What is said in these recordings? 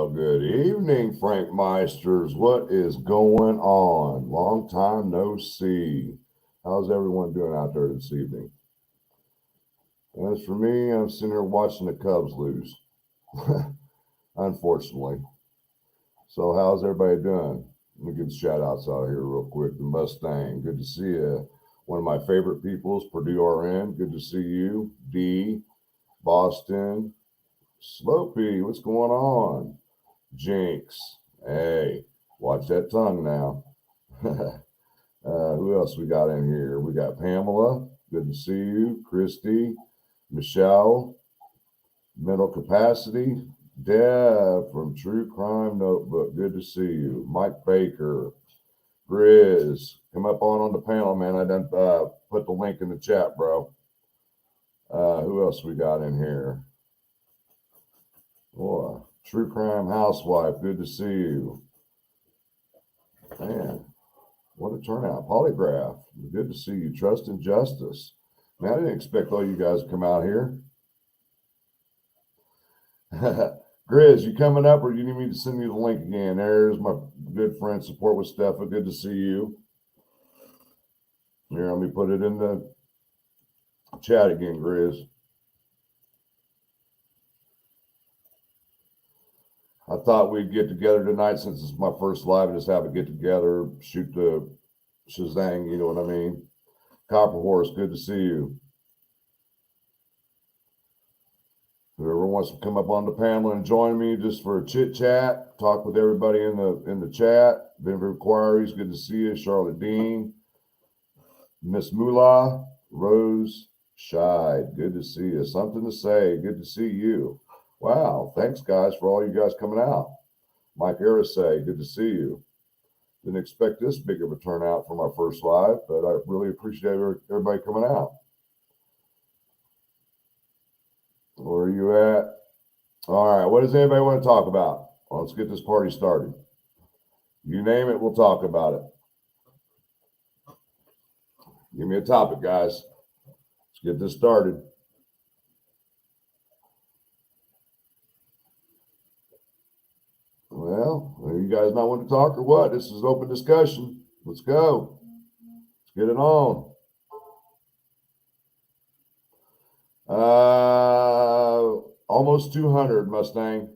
Well, good evening, Frankmeisters. What is going on? Long time no see. How's everyone doing out there this evening? As for me, I'm sitting here watching the Cubs lose, unfortunately. So, how's everybody doing? Let me get the shout outs out here real quick. The Mustang, good to see you. One of my favorite peoples, Purdue RN, good to see you. D, Boston, Slopey, what's going on? Jinx, hey, watch that tongue now. Who else we got in here? We got Pamela, good to see you. Christy, Michelle, Mental Capacity, Deb from True Crime Notebook, good to see you. Mike Baker, Grizz, come up on the panel, man. I done put the link in the chat, bro. Who else we got in here? Boy, True Crime Housewife, good to see you. Man, what a turnout. Polygraph, good to see you. Trust and Justice. Man, I didn't expect all you guys to come out here. Grizz, you coming up or do you need me to send you the link again? There's my good friend, Support with Steffa. Good to see you. Here, let me put it in the chat again, Grizz. I thought we'd get together tonight since it's my first live. Just have a get together, shoot the Shazang, you know what I mean? Copper Horse, good to see you. Whoever wants to come up on the panel and join me just for a chit chat, talk with everybody in the chat. Denver Inquiries, good to see you. Charlotte Dean, Miss Moolah, Rose Scheid, good to see you. Something to say, good to see you. Wow, thanks guys for all you guys coming out. Mike Arisay, good to see you. Didn't expect this big of a turnout for my first live, but I really appreciate everybody coming out. Where are you at? All right, what does anybody want to talk about? Well, let's get this party started. You name it, we'll talk about it. Give me a topic, guys. Let's get this started. Well, you guys not want to talk or what? This is open discussion. Let's go. Let's get it on. Almost 200, Mustang.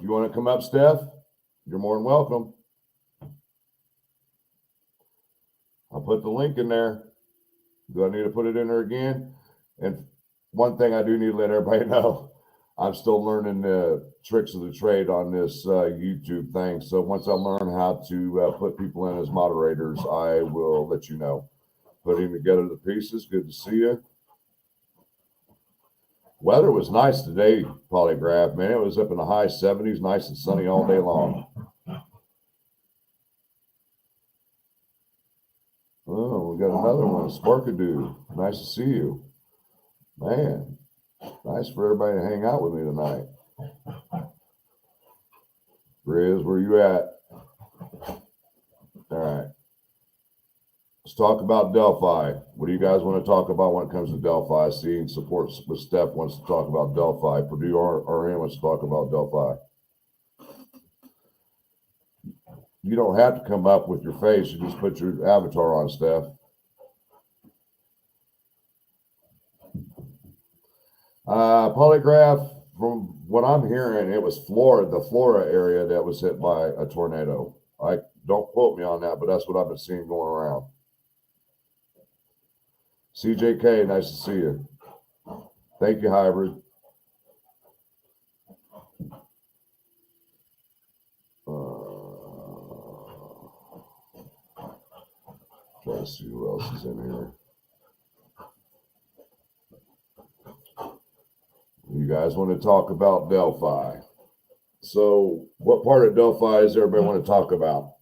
You want to come up, Steph? You're more than welcome. I'll put the link in there. Do I need to put it in there again? And one thing I do need to let everybody know, I'm still learning the tricks of the trade on this YouTube thing. So once I learn how to put people in as moderators, I will let you know. Putting together the pieces. Good to see you. Weather was nice today, Polygraph, man. It was up in the high 70s, nice and sunny all day long. Oh, we got another one, Sparkadoo. Nice to see you. Man, nice for everybody to hang out with me tonight. Riz, where you at? All right. Let's talk about Delphi. What do you guys want to talk about when it comes to Delphi? Seeing Support with Steph wants to talk about Delphi. Purdue RN wants to talk about Delphi. You don't have to come up with your face. You just put your avatar on, Steph. Polygraph, from what I'm hearing, it was Flora, the Flora area that was hit by a tornado. Don't quote me on that, but that's what I've been seeing going around. CJK, nice to see you. Thank you, Hybrid. Try to see who else is in here. You guys want to talk about Delphi. So what part of Delphi does everybody want to talk about?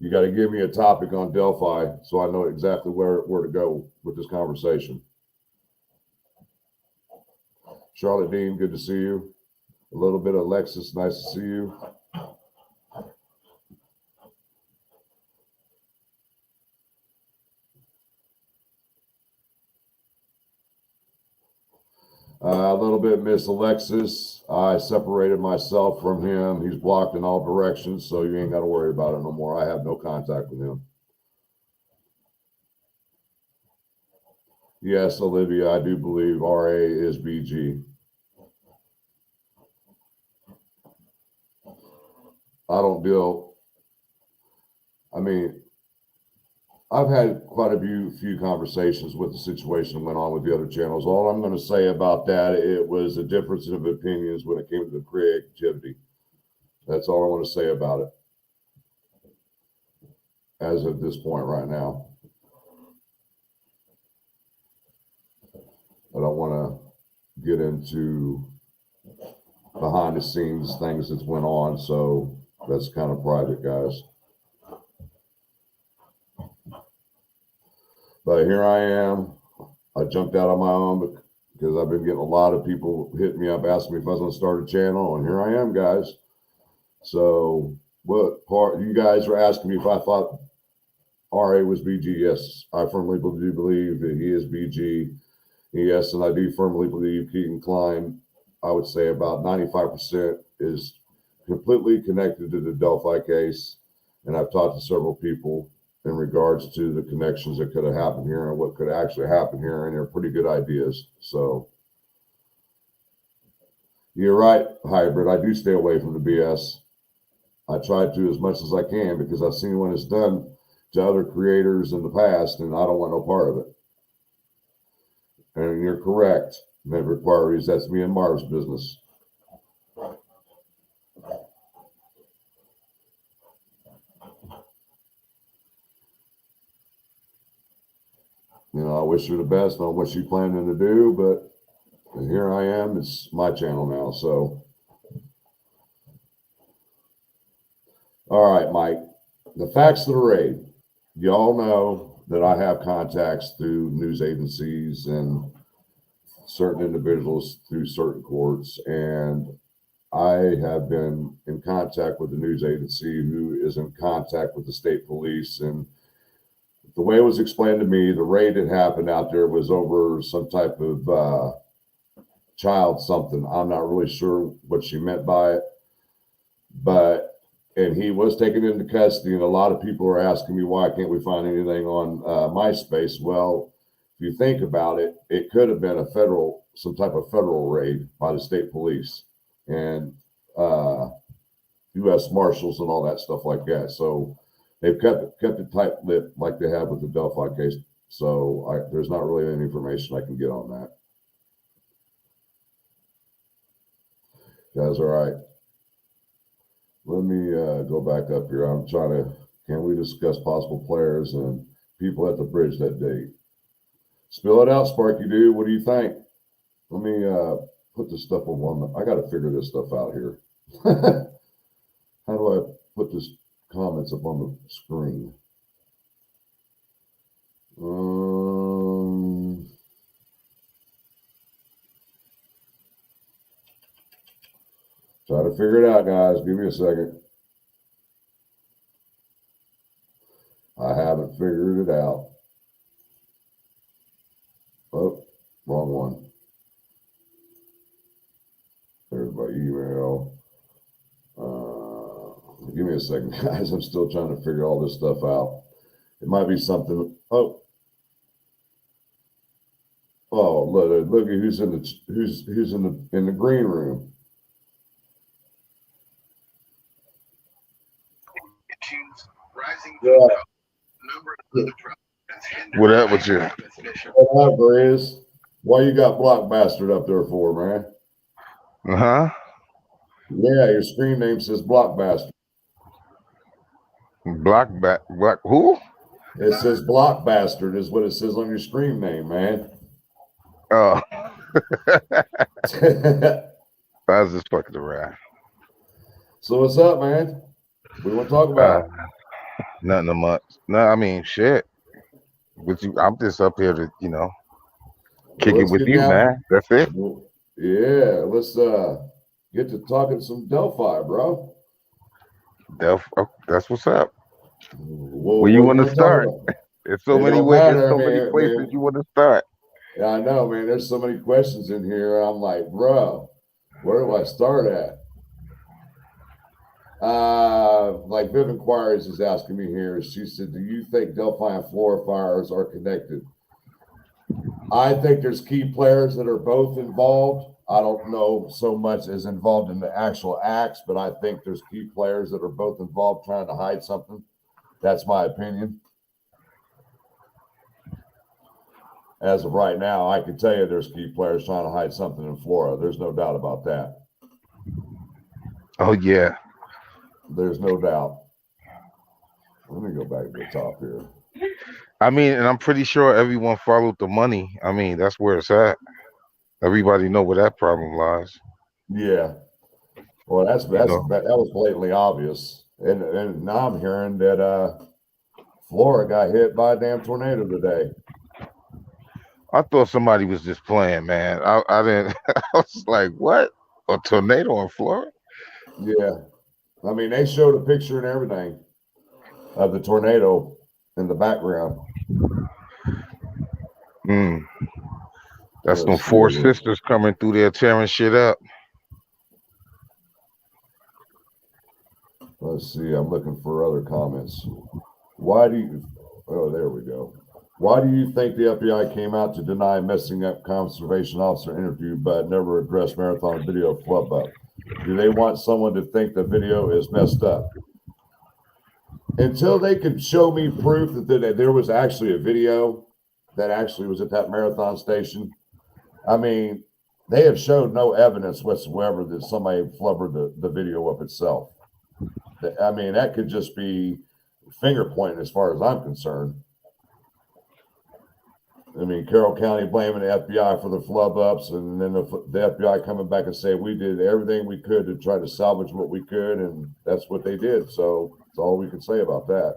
You got to give me a topic on Delphi so I know exactly where to go with this conversation. Charlotte Dean, good to see you. A little bit of Alexis, nice to see you. A little bit Miss Alexis. I separated myself from him. He's blocked in all directions, so you ain't got to worry about it no more. I have no contact with him. Yes, Olivia, I do believe RA is BG. I don't deal. I mean, I've had quite a few conversations with the situation that went on with the other channels. All I'm going to say about that, it was a difference of opinions when it came to the creativity. That's all I want to say about it as of this point right now. I don't want to get into behind the scenes things that went on, so that's kind of private, guys. But here I am. I jumped out on my own because I've been getting a lot of people hitting me up asking me if I was going to start a channel, and here I am, guys. So what part you guys were asking me if I thought RA was BG? Yes, I firmly do believe that he is BG. Yes, and I do firmly believe Keaton Klein, I would say about 95% is completely connected to the Delphi case. And I've talked to several people in regards to the connections that could have happened here and what could actually happen here, and they're pretty good ideas. So you're right, Hybrid. I do stay away from the BS. I try to as much as I can because I've seen when it's done to other creators in the past, and I don't want no part of it. And you're correct, Member Quarries. That's me and Marv's business. You know, I wish her the best on what she's planning to do, but here I am. It's my channel now. So, all right, Mike. The facts of the raid. Y'all know that I have contacts through news agencies and certain individuals through certain courts, and I have been in contact with the news agency who is in contact with the state police. And the way it was explained to me, the raid that happened out there was over some type of child something. I'm not really sure what she meant by it, and he was taken into custody. And a lot of people are asking me, why can't we find anything on MySpace? Well, if you think about it, it could have been some type of federal raid by the state police and U.S. Marshals and all that stuff like that. So they've kept it tight-lipped like they have with the Delphi case. So there's not really any information I can get on that. Guys, all right. Let me go back up here. I'm trying to, can we discuss possible players and people at the bridge that day? Spill it out, Sparky dude. What do you think? Let me put this stuff on one. I got to figure this stuff out here. How do I put this comments up on the screen? Try to figure it out, guys. Give me a second. I haven't figured it out. Oh, wrong one. There's my email. Give me a second, guys. I'm still trying to figure all this stuff out. It might be something. Oh, look at who's in the green room. Yeah. What up with you? What up, Grizz? Why you got Block Bastard up there for, man? Yeah, your screen name says Block Bastard. Block who? It says Block Bastard is what it says on your screen name, man. Oh. I was just fucking around. So what's up, man? What do you want to talk about? Nothing much. No, I mean shit. With you, I'm just up here to, kick it with you, man. That's it. Yeah, let's get to talking some Delphi, bro. That's what's up. Where you want to start? There's so many ways, there's so many places you want to start. Yeah, I know, man. There's so many questions in here. I'm like, bro, where do I start at? Like Viv Inquiries is asking me here. She said, "Do you think Delphi and Flora fires are connected?" I think there's key players that are both involved. I don't know so much as involved in the actual acts, but I think there's key players that are both involved trying to hide something. That's my opinion. As of right now, I can tell you there's key players trying to hide something in Flora. There's no doubt about that. Oh yeah. There's no doubt. Let me go back to the top here. I mean, and I'm pretty sure everyone followed the money. I mean, that's where it's at. Everybody know where that problem lies. Yeah. Well, that was blatantly obvious. And now I'm hearing that Flora got hit by a damn tornado today. I thought somebody was just playing, man. I didn't. I was like, what? A tornado in Florida? Yeah. I mean, they showed a picture and everything of the tornado in the background. That's them four sisters coming through there tearing shit up. Let's see. I'm looking for other comments. Why do you? Oh, there we go. Why do you think the FBI came out to deny messing up conservation officer interview, but never addressed marathon video flub up? Do they want someone to think the video is messed up? Until they can show me proof that there was actually a video that actually was at that marathon station, I mean, they have showed no evidence whatsoever that somebody flubbered the video up itself. I mean, that could just be finger pointing as far as I'm concerned. I mean, Carroll County blaming the FBI for the flub ups, and then the FBI coming back and saying we did everything we could to try to salvage what we could, and that's what they did. So that's all we can say about that.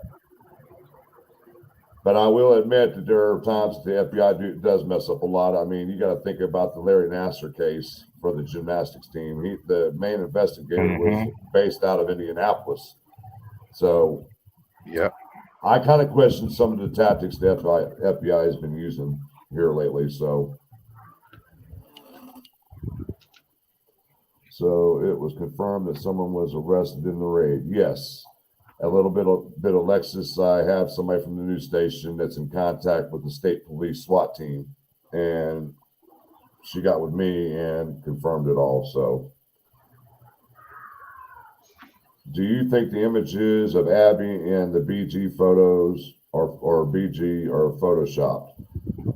But I will admit that there are times that the FBI does mess up a lot. I mean, you got to think about the Larry Nassar case for the gymnastics team. The main investigator was based out of Indianapolis. So, yeah, I kind of question some of the tactics the FBI has been using here lately. So it was confirmed that someone was arrested in the raid. Yes. A little bit of Alexis. I have somebody from the news station that's in contact with the state police SWAT team, and she got with me and confirmed it all. So, do you think the images of Abby and the BG photos or BG are photoshopped?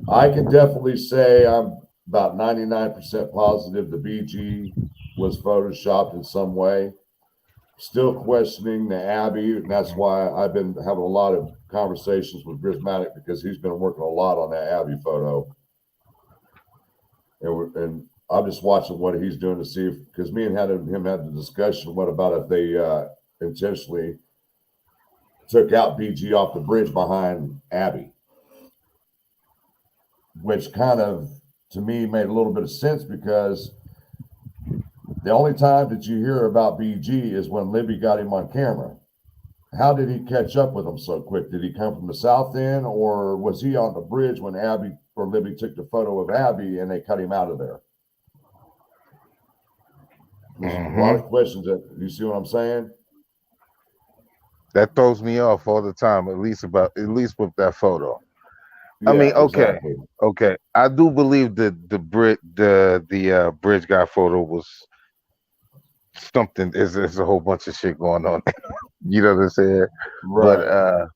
I can definitely say I'm about 99% positive the BG was photoshopped in some way. Still questioning the Abbey, and that's why I've been having a lot of conversations with Grismatic, because he's been working a lot on that Abbey photo, and I'm just watching what he's doing to see if, because me and him had the discussion. What about if they intentionally took out BG off the bridge behind Abbey, which kind of to me made a little bit of sense, because the only time that you hear about BG is when Libby got him on camera. How did he catch up with him so quick? Did he come from the south end, or was he on the bridge when Abby or Libby took the photo of Abby and they cut him out of there? There's a lot of questions. You see what I'm saying? That throws me off all the time. At least with that photo. Yeah, I mean, exactly. Okay. I do believe that the bridge guy photo was something. There's a whole bunch of shit going on. You know what I'm saying? Right. But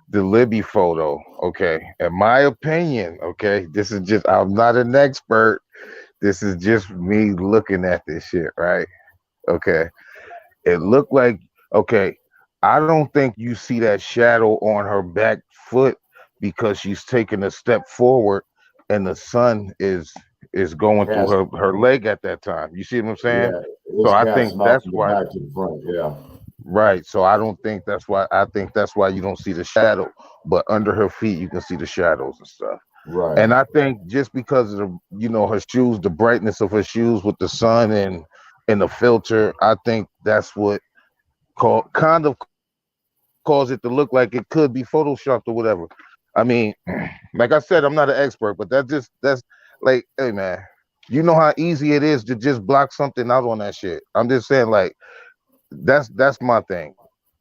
the Libby photo, okay, in my opinion, okay, this is just, I'm not an expert. This is just me looking at this shit, right? Okay. It looked like, okay, I don't think you see that shadow on her back foot because she's taking a step forward and the sun is going through her leg at that time. You see what I'm saying? Yeah, so I think that's why. Back to the front, yeah. Right. So I don't think that's why. I think that's why you don't see the shadow, but under her feet you can see the shadows and stuff. Right. And I think just because of her shoes, the brightness of her shoes with the sun and the filter, I think that's what kind of cause it to look like it could be photoshopped or whatever. I mean, like I said, I'm not an expert, but that's Like, hey man, you know how easy it is to just block something out on that shit. I'm just saying, like, that's my thing.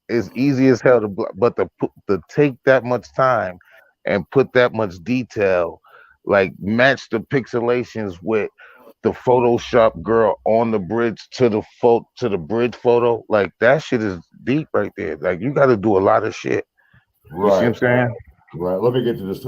It's easy as hell to block, but to take that much time and put that much detail, like match the pixelations with the Photoshop girl on the bridge to the bridge photo, like that shit is deep right there. Like you got to do a lot of shit. You see what Right. I'm saying? Right. Let me get to this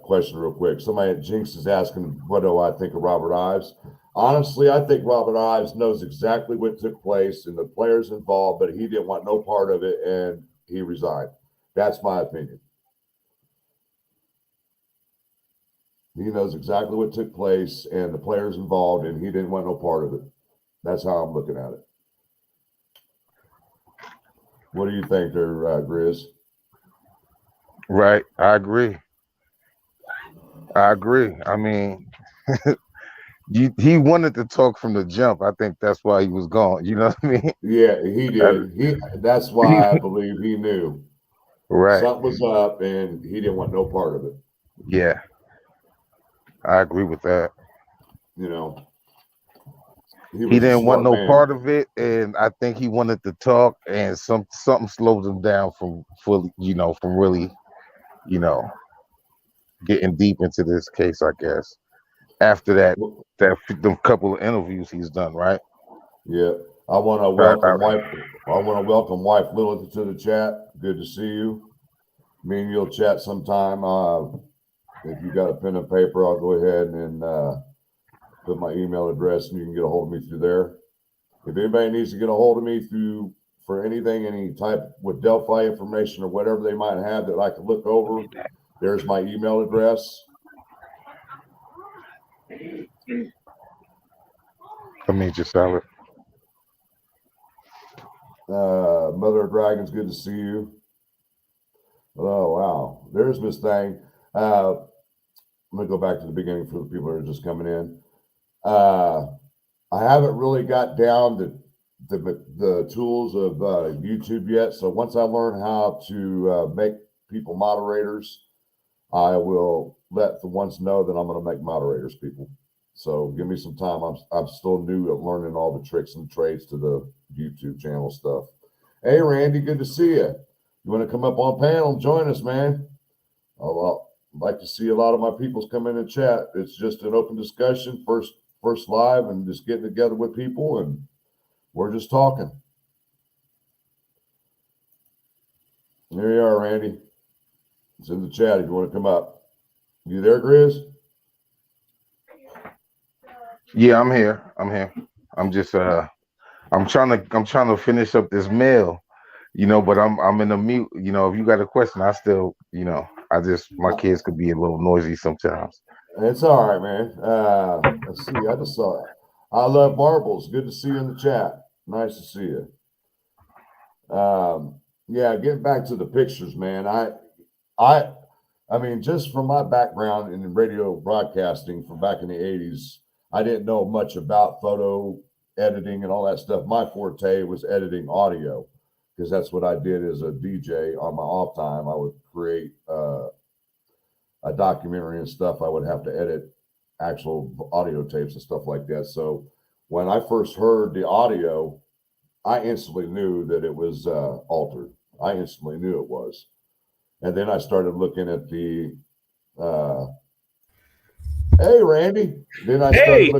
question real quick. Somebody at Jinx is asking, what do I think of Robert Ives? Honestly, I think Robert Ives knows exactly what took place and the players involved, but he didn't want no part of it and he resigned. That's my opinion. He knows exactly what took place and the players involved, and he didn't want no part of it. That's how I'm looking at it. What do you think there, Grizz? Right. I agree. I agree. I mean, he wanted to talk from the jump. I think that's why he was gone. You know what I mean? Yeah, he did. That's why I believe he knew Right. something was up and he didn't want no part of it. Yeah. I agree with that. You know, he He was a didn't want smart no man. part of it, and I think he wanted to talk, and something slowed him down from fully, from really, you know, getting deep into this case. I guess after them couple of interviews he's done, right? Yeah. I want to Right, welcome right. wife. I want to welcome wife Lilith to the chat. Good to see you. Me and you'll chat sometime. If you got a pen and paper, I'll go ahead and put my email address, and you can get a hold of me through there. If anybody needs to get a hold of me for anything, any type with Delphi information or whatever they might have that I could look over, there's my email address. I mean, just salad. Mother of Dragons, good to see you. Oh wow, there's Miss Thang. Let me go back to the beginning for the people that are just coming in. I haven't really got down to the tools of YouTube yet. So once I learn how to make people moderators, I will let the ones know that I'm going to make moderators people. So give me some time. I'm still new at learning all the tricks and trades to the YouTube channel stuff. Hey, Randy, good to see you. You want to come up on panel and join us, man? Oh, well, I'd like to see a lot of my peoples come in and chat. It's just an open discussion, first live, and just getting together with people, and we're just talking. There you are, Randy. It's in the chat if you want to come up. You there, Grizz? Yeah, I'm here. I'm just I'm trying to finish up this meal, but I'm in a mute. If you got a question, I still, my kids could be a little noisy sometimes. It's all right, man. Let's see. I just saw it. I love marbles. Good to see you in the chat. Nice to see you. Yeah, getting back to the pictures, man. I mean, just from my background in radio broadcasting from back in the 80s, I didn't know much about photo editing and all that stuff. My forte was editing audio because that's what I did as a DJ on my off time. I would create a documentary and stuff. I would have to edit actual audio tapes and stuff like that. So when I first heard the audio, I instantly knew that it was altered. I instantly knew it was. And then I started looking at the hey Randy. Then I started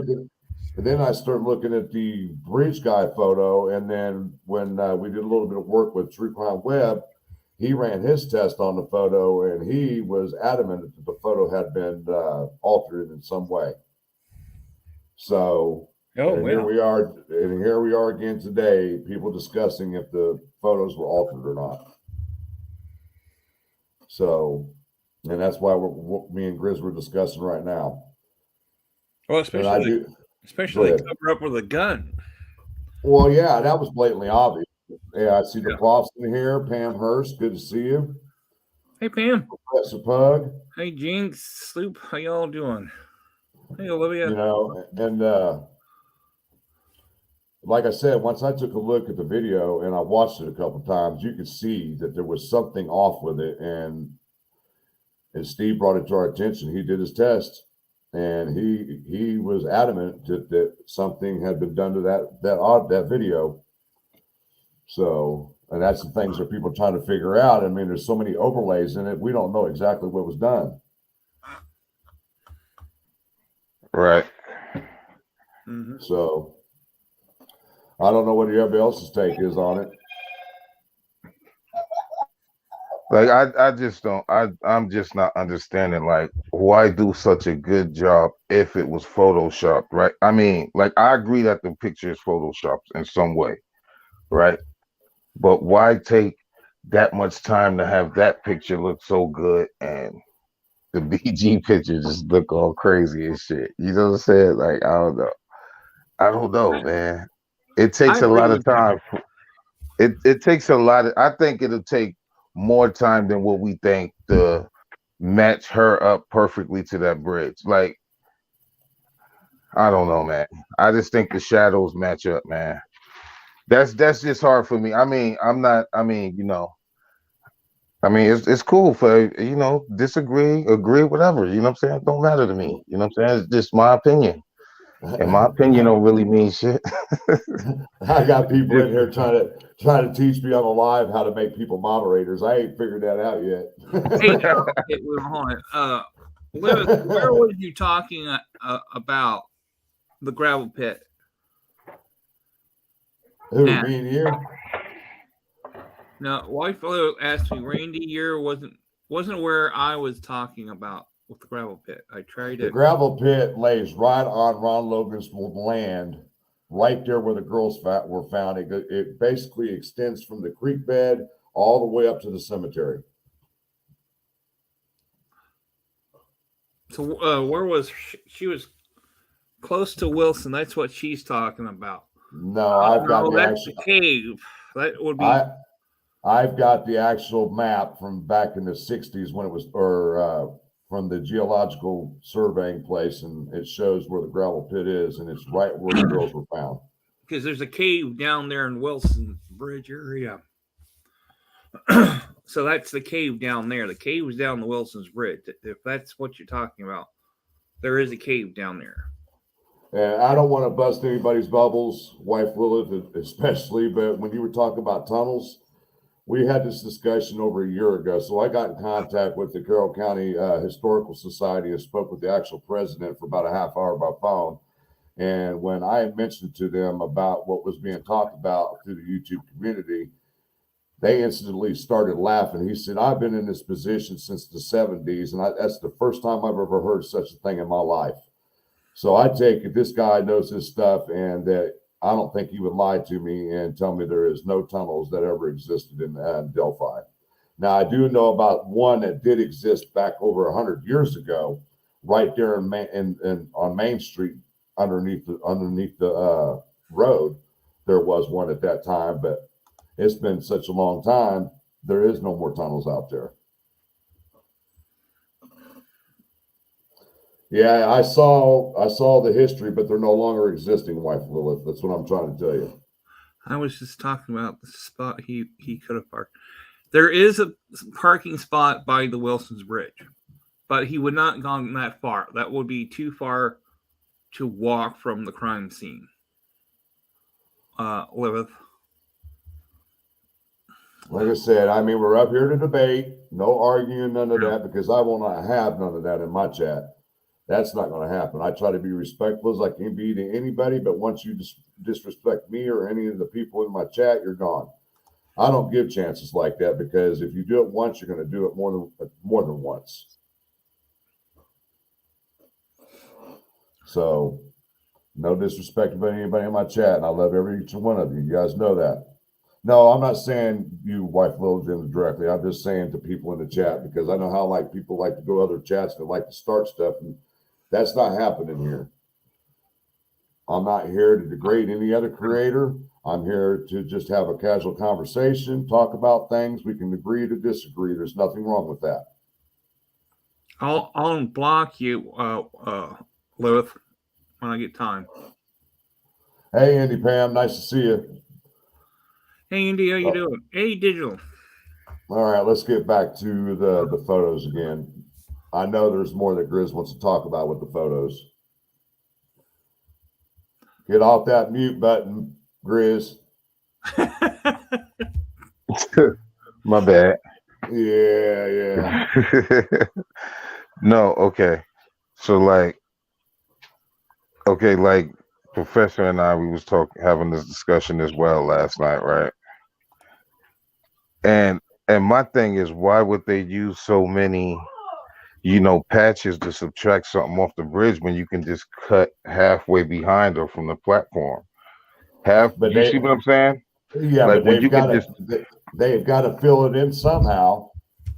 looking at the bridge guy photo. And then when we did a little bit of work with True Crime Web, he ran his test on the photo and he was adamant that the photo had been altered in some way. So here we are again today, people discussing if the photos were altered or not. So, and that's why me and Grizz were discussing right now. Well, especially cover up with a gun. Well, yeah, that was blatantly obvious. Yeah, I see the profs in here. Pam Hurst, good to see you. Hey, Pam. Professor Pug. Hey, Jinx, Sloop, how y'all doing? Hey, Olivia. And like I said, once I took a look at the video and I watched it a couple times, you could see that there was something off with it. And Steve brought it to our attention. He did his test. and he was adamant that something had been done to that video. So, and that's the things that people are trying to figure out. I mean, there's so many overlays in it, we don't know exactly what was done. Right. Mm-hmm. So, I don't know what everybody else's take is on it. Like I just don't. I'm just not understanding. Like, why do such a good job if it was photoshopped, right? I mean, like, I agree that the picture is photoshopped in some way, right? But why take that much time to have that picture look so good and the BG picture just look all crazy and shit? You know what I'm saying? Like, I don't know, man. It takes a lot of time. It takes a lot of. I think it'll take more time than what we think to match her up perfectly to that bridge. Like, I don't know, man. I just think the shadows match up, man. That's just hard for me. I mean, I'm not. I mean, I mean, it's cool for disagree, agree, whatever. You know what I'm saying? It don't matter to me. You know what I'm saying? It's just my opinion, and my opinion don't really mean shit. I got people in here trying to teach me on the live how to make people moderators. I ain't figured that out yet. Hey, hold on. Where was you talking about the gravel pit? Who, me and you? No, wife asked me, Randy, wasn't where I was talking about with the gravel pit. I tried it. The gravel pit lays right on Ron Logan's land, right there where the girls were found. It basically extends from the creek bed all the way up to the cemetery. So where was she? Was close to Wilson. That's what she's talking about. No, I've got the cave. That would be. I've got the actual map from back in the 60s when it was, from the geological surveying place, and it shows where the gravel pit is, and it's right where the girls were found. Because there's a cave down there in Wilson Bridge area. So that's the cave down there. The cave is down the Wilson's Bridge. If that's what you're talking about, there is a cave down there. And I don't want to bust anybody's bubbles, wife Lilith especially, but when you were talking about tunnels, we had this discussion over a year ago. So I got in contact with the Carroll County Historical Society and spoke with the actual president for about a half hour by phone. And when I mentioned to them about what was being talked about through the YouTube community, they instantly started laughing. He said, I've been in this position since the 70s, and that's the first time I've ever heard such a thing in my life. So I take it this guy knows his stuff, and that I don't think he would lie to me and tell me there is no tunnels that ever existed in Delphi. Now, I do know about one that did exist back over 100 years ago, right there on Main Street underneath the road. There was one at that time, but it's been such a long time, there is no more tunnels out there. Yeah, I saw the history, but they're no longer existing, wife Lilith. That's what I'm trying to tell you. I was just talking about the spot he could have parked. There is a parking spot by the Wilson's Bridge, but he would not have gone that far. That would be too far to walk from the crime scene. Lilith. Like I said, I mean, we're up here to debate, no arguing, none of that, because I will not have none of that in my chat. That's not going to happen. I try to be respectful as I can be to anybody, but once you disrespect me or any of the people in my chat, you're gone. I don't give chances like that, because if you do it once, you're going to do it more than once. So, no disrespect about anybody in my chat, and I love every each one of you. You guys know that. No, I'm not saying you, wife Logan, directly. I'm just saying to people in the chat, because I know how people like to go other chats and they like to start stuff, and that's not happening here. I'm not here to degrade any other creator. I'm here to just have a casual conversation, talk about things. We can agree to disagree. There's nothing wrong with that. I'll unblock you, Lilith, when I get time. Hey, Andy Pam, nice to see you. Hey, Andy, how you doing? Hey, Digital. All right, let's get back to the photos again. I know there's more that Grizz wants to talk about with the photos. Get off that mute button, Grizz. My bad. Yeah. No, okay. So like Professor and I, we was having this discussion as well last night, right? And my thing is, why would they use so many, patches to subtract something off the bridge when you can just cut halfway behind or from the platform? But You see what I'm saying? Yeah, Like but when you can just, they've got to fill it in somehow.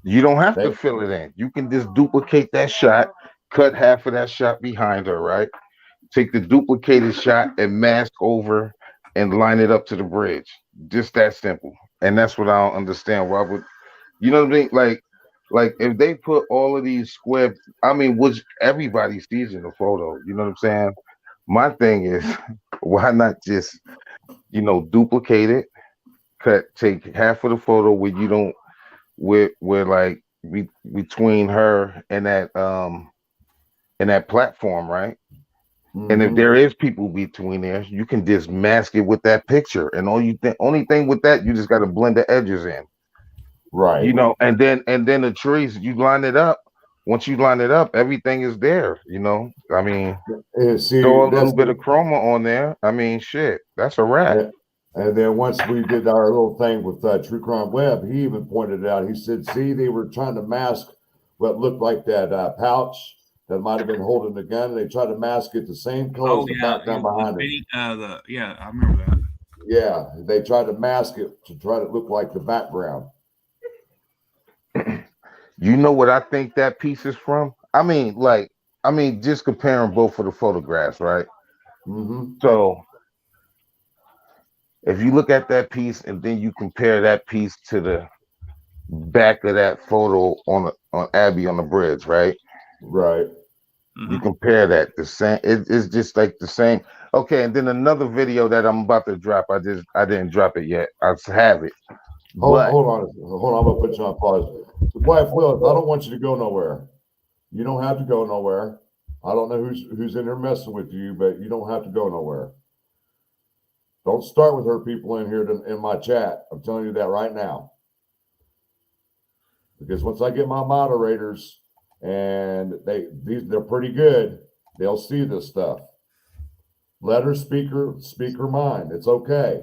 you don't have to fill it in. You can just duplicate that shot, cut half of that shot behind her, right? Take the duplicated shot and mask over and line it up to the bridge. Just that simple. And that's what I don't understand. Why would, you know what I mean? Like if they put all of these square, I mean, which everybody sees in the photo, you know what I'm saying? My thing is, why not just, duplicate it, take half of the photo where you don't, where like between her and that platform, right? And if there is people between there, you can just mask it with that picture. And only thing with that, you just got to blend the edges in. Right. And then the trees, you line it up. Once you line it up, everything is there. I mean, throw a little bit of chroma on there. I mean, shit, that's a wrap. And then once we did our little thing with True Crime Web, he even pointed out, he said, see, they were trying to mask what looked like that pouch that might have been holding the gun. And they tried to mask it the same color as the background behind it. I remember that. Yeah, they tried to mask it to try to look like the background. You know what I think that piece is from? I mean, just comparing both of the photographs, right? So if you look at that piece and then you compare that piece to the back of that photo on Abby on the bridge, right? Right. You compare that, the same. It's just like the same. Okay, and then another video that I'm about to drop. I didn't drop it yet. I have it. Hold on. I'm gonna put you on pause. Quiet Phillips, I don't want you to go nowhere. You don't have to go nowhere. I don't know who's in there messing with you, but you don't have to go nowhere. Don't start with her people in here in my chat. I'm telling you that right now. Because once I get my moderators and they're pretty good, they'll see this stuff. Let her speak her mind. It's okay.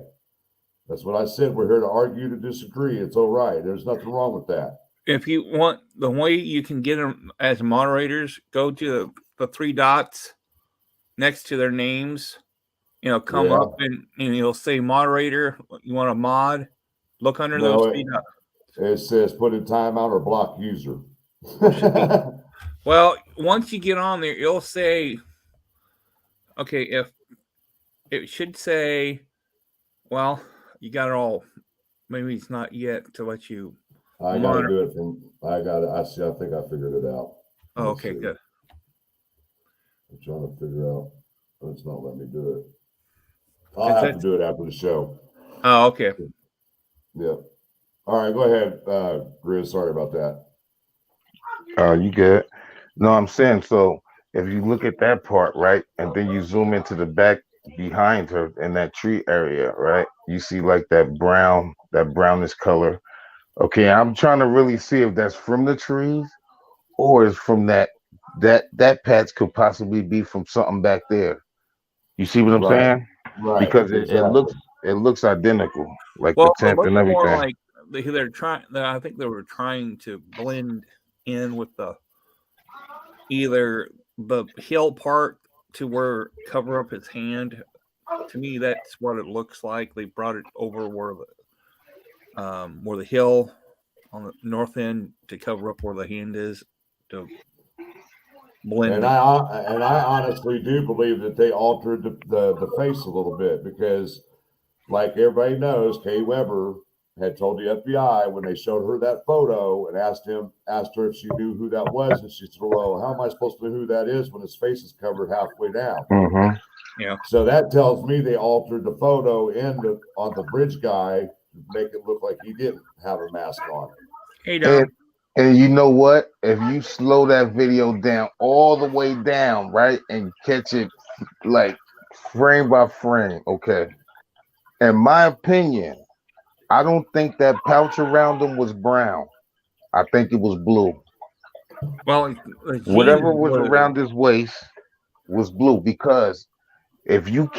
That's what I said. We're here to argue, to disagree. It's all right. There's nothing wrong with that. If you want, the way you can get them as moderators, go to the three dots next to their names. Come up and you'll say moderator. You want a mod? Look under those three dots. It says put in timeout or block user. Well, once you get on there, it'll say, okay, if it should say, well, you got it all. Maybe it's not yet to let you. I got to do it I think I figured it out. Oh, okay, good. I'm trying to figure out, but it's not letting me do it. I'll have to do it after the show. Oh, okay. Yeah. All right, go ahead, Grizz. Sorry about that. You good? No, I'm saying, so if you look at that part, right, and then you zoom into the back behind her in that tree area, right, you see like that brownish color. Okay, I'm trying to really see if that's from the trees or is from that patch could possibly be from something back there. You see what I'm saying? Right. Because it looks identical, like the tent and everything. More like I think they were trying to blend in with either the hill part to where cover up his hand. To me, that's what it looks like. They brought it over where the hill on the north end to cover up where the hand is to blend. And I honestly do believe that they altered the face a little bit because, like everybody knows, Kay Weber had told the FBI when they showed her that photo and asked her if she knew who that was, and she said, "Well, how am I supposed to know who that is when his face is covered halfway down?" Yeah. So that tells me they altered the photo on the bridge guy to make it look like he didn't have a mask on. Hey, Dom. And you know what? If you slow that video down all the way down, right, and catch it like frame by frame, okay. In my opinion, I don't think that pouch around him was brown. I think it was blue. Well, the jeans Whatever was blue. around his waist was blue because if you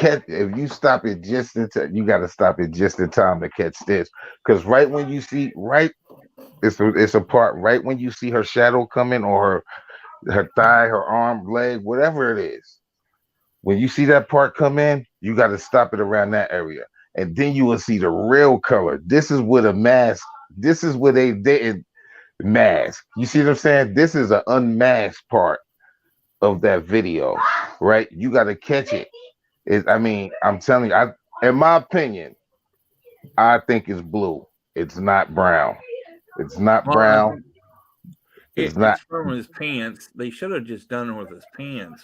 stop it just in time, you got to stop it just in time to catch this. Because right when you see it's a part right when you see her shadow coming or her thigh, her arm, leg, whatever it is. When you see that part come in, you got to stop it around that area, and then you will see the real color. This is with a mask. This is where they didn't mask. You see what I'm saying? This is an unmasked part of that video, right? You got to catch it. I mean, I'm telling you, in my opinion, I think it's blue. It's not brown. It's not brown. It's not. It's from his pants. They should have just done it with his pants.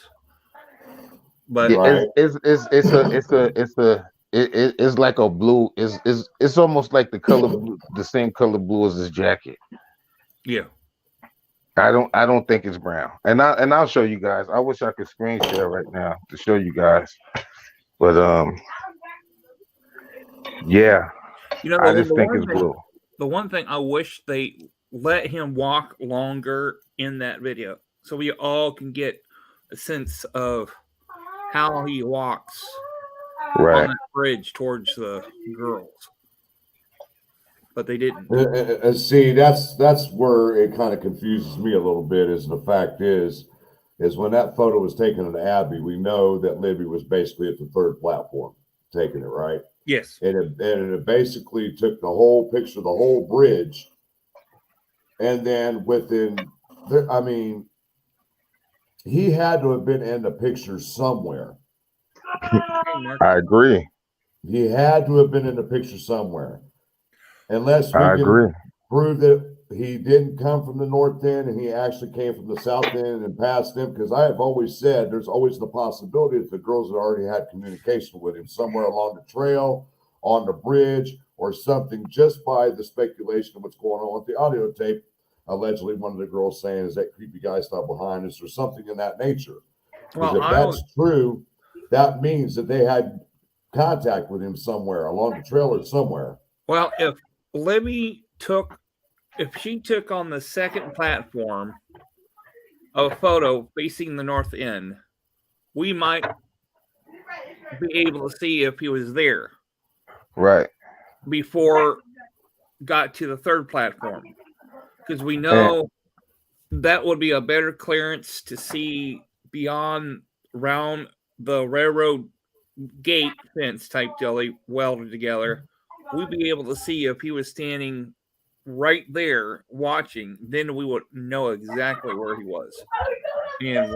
But Yeah, Right. it's like a blue. It's almost like the color blue, the same color blue as his jacket. yeah, I don't think it's brown. And I'll show you guys. I wish I could screen share right now to show you guys. But yeah, you know, I just think it's blue. The one thing I wish they let him walk longer in that video, so we all can get a sense of how he walks Right. on that bridge towards the girls. But they didn't. See, that's where it kind of confuses me a little bit. Is the fact is when that photo was taken in Abbey, we know that Libby was basically at the third platform taking it, right? Yes. And it basically took the whole picture, the whole bridge, and then I mean, he had to have been in the picture somewhere. I agree. He had to have been in the picture somewhere. Unless we agree. Prove that he didn't come from the north end and he actually came from the south end and passed them, because I have always said there's always the possibility that the girls had already had communication with him somewhere along the trail, on the bridge, or something, just by the speculation of what's going on with the audio tape. Allegedly, one of the girls saying, "Is that creepy guy still behind us?" or something in that nature. Because if that's true, that means that they had contact with him somewhere along the trail or somewhere. Well, if Libby if she took on the second platform a photo facing the north end, we might be able to see if he was there. Right. Before got to the third platform. Because we know that would be a better clearance to see beyond around the railroad gate fence type jelly welded together. We'd be able to see if he was standing right there watching, then we would know exactly where he was. And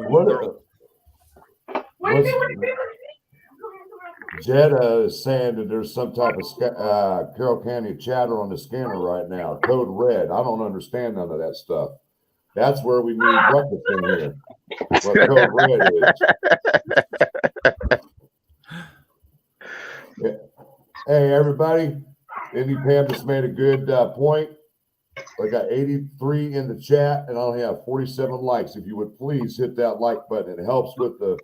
Jetta is saying that there's some type of Carroll County chatter on the scanner right now. Code red. I don't understand none of that stuff. That's where we need breakfast in here. What code red is. Hey, everybody. Indy Pam just made a good point. I got 83 in the chat, and I only have 47 likes. If you would please hit that like button. It helps with the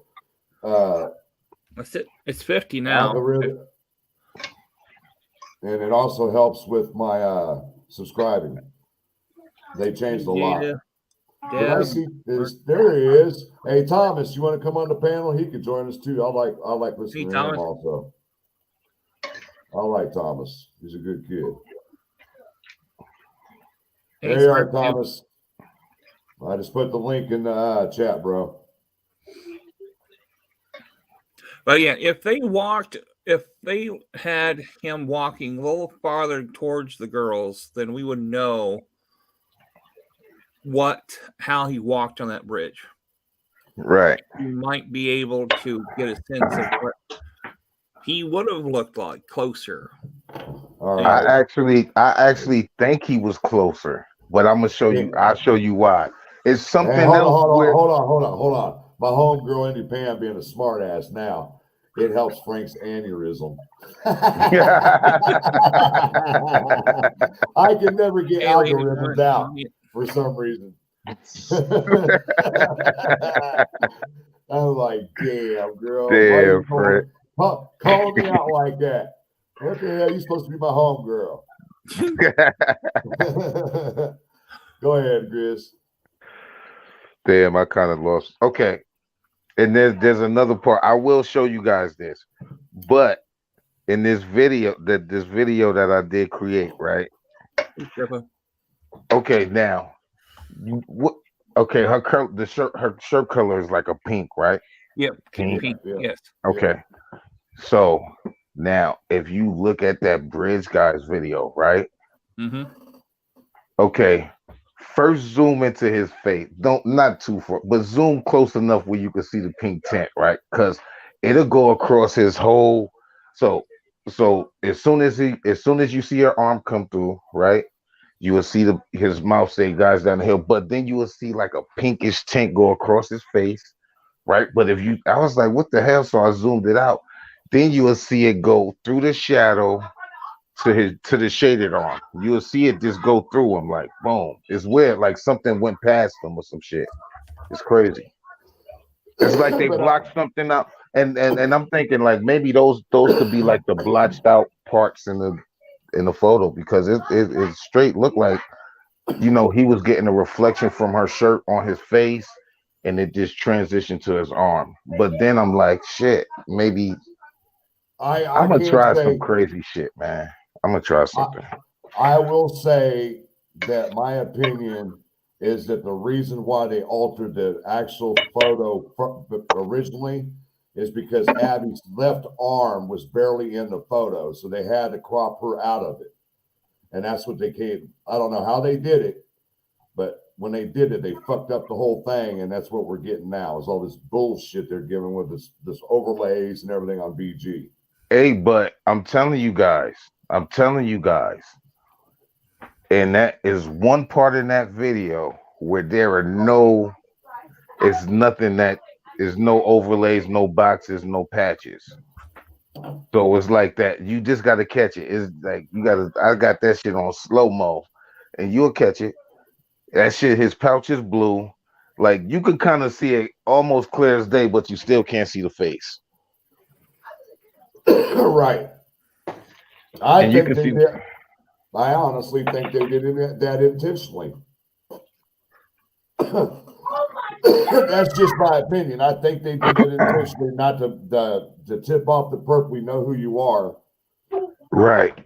that's it. It's 50 now. algorithm. And it also helps with my subscribing. They changed a lot. I see this. There he is. Hey, Thomas, you want to come on the panel? He can join us too. I like listening to him also. I like Thomas. He's a good kid. There you are, Thomas. I just put the link in the chat, bro. But yeah, if they had him walking a little farther towards the girls, then we would know how he walked on that bridge. Right. You might be able to get a sense of what he would have looked like closer. All right. I actually think he was closer, but I'm gonna show you. I'll show you why. It's something else. Hold on. My homegirl Indy Pam being a smart ass now. It helps Frank's aneurysm. I can never get algorithms out. for some reason. I'm like, damn, girl. Why Damn, you Fred. calling me out like that? What the hell? You supposed to be my home girl. Go ahead, Chris. Damn, I kind of lost. Okay. And there's another part. I will show you guys this. But in this video that I did create, right? Okay, now what okay, her shirt color is like a pink, right? Yep. Pink. Yeah. Yes. Okay. So now if you look at that Bridge Guys video, right? Mm-hmm. Okay. First zoom into his face. Don't not too far, but zoom close enough where you can see the pink tint, right? Because it'll go across his whole so as soon as you see your arm come through, right? You will see his mouth say guys down the hill, but then you will see like a pinkish tint go across his face, right? But I was like, what the hell? So I zoomed it out. Then you will see it go through the shadow to the shaded arm. You will see it just go through him like boom. It's weird, like something went past him or some shit. It's crazy. It's like they blocked something up, and I'm thinking like maybe those could be like the blotched out parts in the photo because it straight looked like he was getting a reflection from her shirt on his face, and it just transitioned to his arm. But then I'm like, shit, maybe I'm gonna try some crazy shit, man. I'm gonna try something. I will say that my opinion is that the reason why they altered the actual photo originally is because Abby's left arm was barely in the photo, so they had to crop her out of it. And that's what they came. I don't know how they did it, but when they did it, they fucked up the whole thing, and that's what we're getting now is all this bullshit they're giving with this overlays and everything on BG. Hey, but I'm telling you guys, and that is one part in that video where it's nothing that is no overlays, no boxes, no patches. So it's like that. You just got to catch it. It's like I got that shit on slow mo, and you'll catch it. That shit, his pouch is blue. Like you can kind of see it almost clear as day, but you still can't see the face. Right. I honestly think they did that intentionally. That's just my opinion. I think they did it intentionally, not to tip off the perp. We know who you are. Right.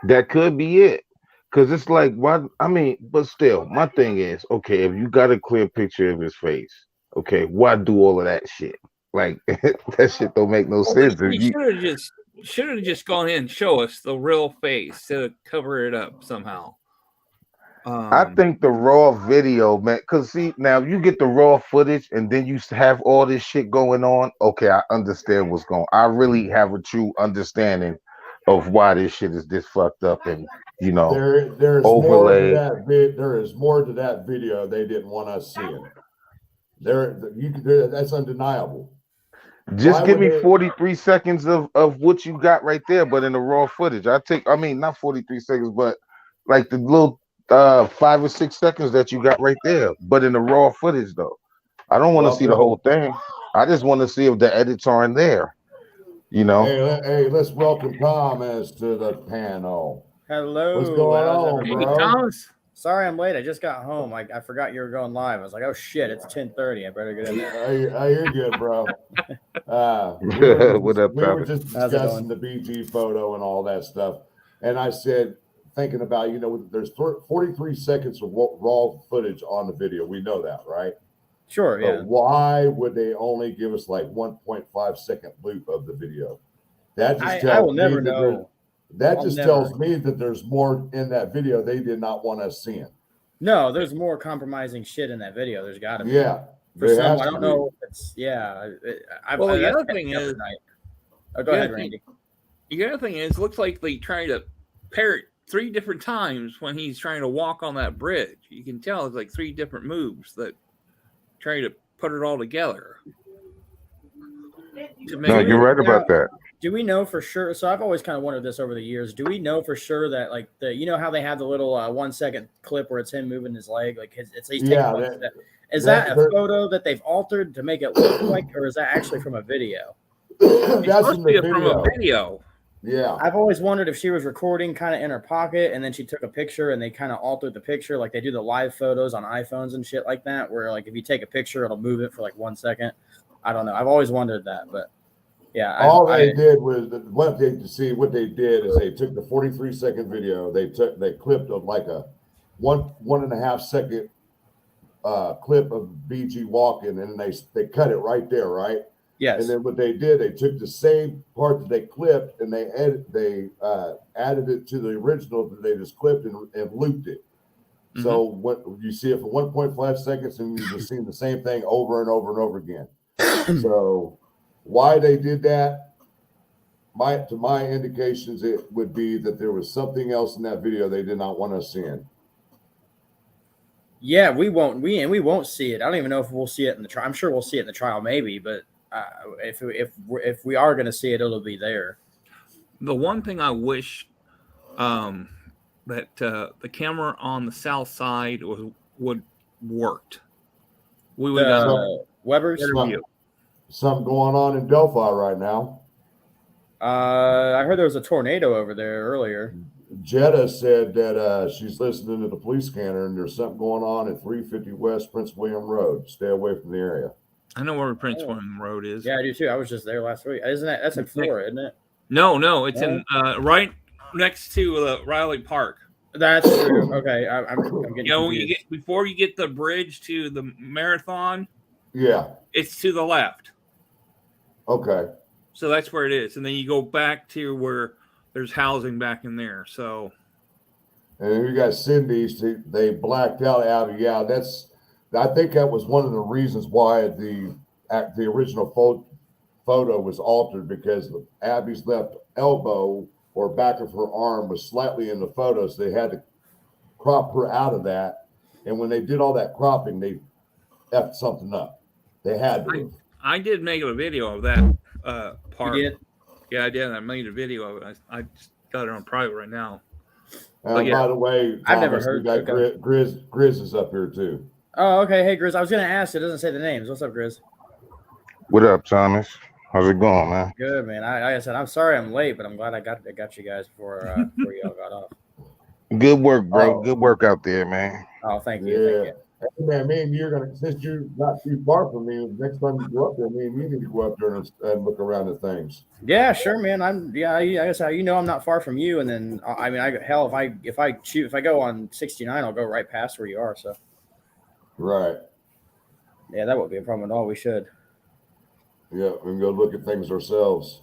That could be it. Because it's like, why? I mean, but still, my thing is, okay, if you got a clear picture of his face, okay, why do all of that shit? Like, that shit don't make no sense. He should have just gone in and show us the real face to cover it up somehow. I think the raw video, man, because see, now you get the raw footage and then you have all this shit going on. Okay, I understand what's going on. I really have a true understanding of why this shit is this fucked up and, there's overlay. There is more to that video they didn't want us seeing. That's undeniable. Just give me 43 seconds of what you got right there, but in the raw footage. Not 43 seconds, but like the little 5 or 6 seconds that you got right there, but in the raw footage though. I don't want to see the whole thing. I just want to see if the edits are in there. Hey, let's welcome Thomas to the panel. Hello. What's going on, Hey, bro? Thomas. Sorry I'm late. I just got home. I forgot you were going live. I was like, oh shit, it's 10:30. I better get in there. You're good, bro. What up, we were just discussing the BG photo and all that stuff. And I said, thinking about, there's 43 seconds of raw footage on the video. We know that, right? Sure, yeah. But why would they only give us like 1.5 second loop of the video? That just tells I will never know. That just tells me that there's more in that video they did not want us seeing. No, there's more compromising shit in that video. There's got to be. Yeah. For some, I don't know. The other thing is, go ahead, Randy. The other thing is, looks like they tried to pair it 3 different times when he's trying to walk on that bridge. You can tell it's like 3 different moves that try to put it all together. No, you're right about that. Do we know for sure? So I've always kind of wondered this over the years. Do we know for sure that like you know how they have the little 1 second clip where it's him moving his leg, like he's taking Yeah, one step. Is that a photo that they've altered to make it look like, or is that actually from a video? It's that's supposed in to the be from a video. Yeah. I've always wondered if she was recording kind of in her pocket and then she took a picture and they kind of altered the picture like they do the live photos on iPhones and shit like that, where like if you take a picture, it'll move it for like 1 second. I don't know. I've always wondered that, but yeah. All they did was what they did is they took the 43-second video, they clipped of like a 1.5 second clip of BG walking, and they cut it right there, right? Yes. And then what they did, they took the same part that they clipped and they added it to the original that they just clipped and looped it. Mm-hmm. So what you see it for 1.5 seconds, and you're just seeing the same thing over and over and over again. So why they did that? To my indications, it would be that there was something else in that video they did not want us seeing. Yeah, we won't see it. I don't even know if we'll see it in the trial. I'm sure we'll see it in the trial, maybe, but if we are going to see it, it'll be there. The one thing I wish that the camera on the south side would worked. We would Weber's something going on in Delphi right now. I heard there was a tornado over there earlier. Jetta said that she's listening to the police scanner, and there's something going on at 350 West Prince William Road. Stay away from the area. I know where Prince William Road is. Yeah, I do too. I was just there last week. That's in Flora, isn't it? No, it's in right next to Riley Park. That's true. Okay, I'm getting confused. Before you get the bridge to the marathon. Yeah, it's to the left. Okay. So that's where it is, and then you go back to where there's housing back in there. So, and you got Cindy's. They blacked out Abby. Yeah, I think that was one of the reasons why the original photo was altered, because Abby's left elbow or back of her arm was slightly in the photo, so they had to crop her out of that. And when they did all that cropping, they effed something up. They had to. I did make a video of that part. You did? Yeah, I did. I made a video of it. I just got it on private right now. By the way, Thomas, I've never heard. We got Grizz is up here too. Oh, okay. Hey, Grizz. I was gonna ask. It doesn't say the names. What's up, Grizz? What up, Thomas? How's it going, man? Good, man. Like I said, I'm sorry I'm late, but I'm glad I got you guys before y'all got off. Good work, bro. Good work out there, man. Oh, thank you. Yeah. Thank you. Hey, man, me and you're gonna, since you're not too far from me, next time you go up there, me and you need to go up there and look around at things. Yeah, sure, man. I guess I'm not far from you, and then I mean, if I go on 69, I'll go right past where you are. So, right. Yeah, that won't be a problem at all. We should. Yeah, we can go look at things ourselves.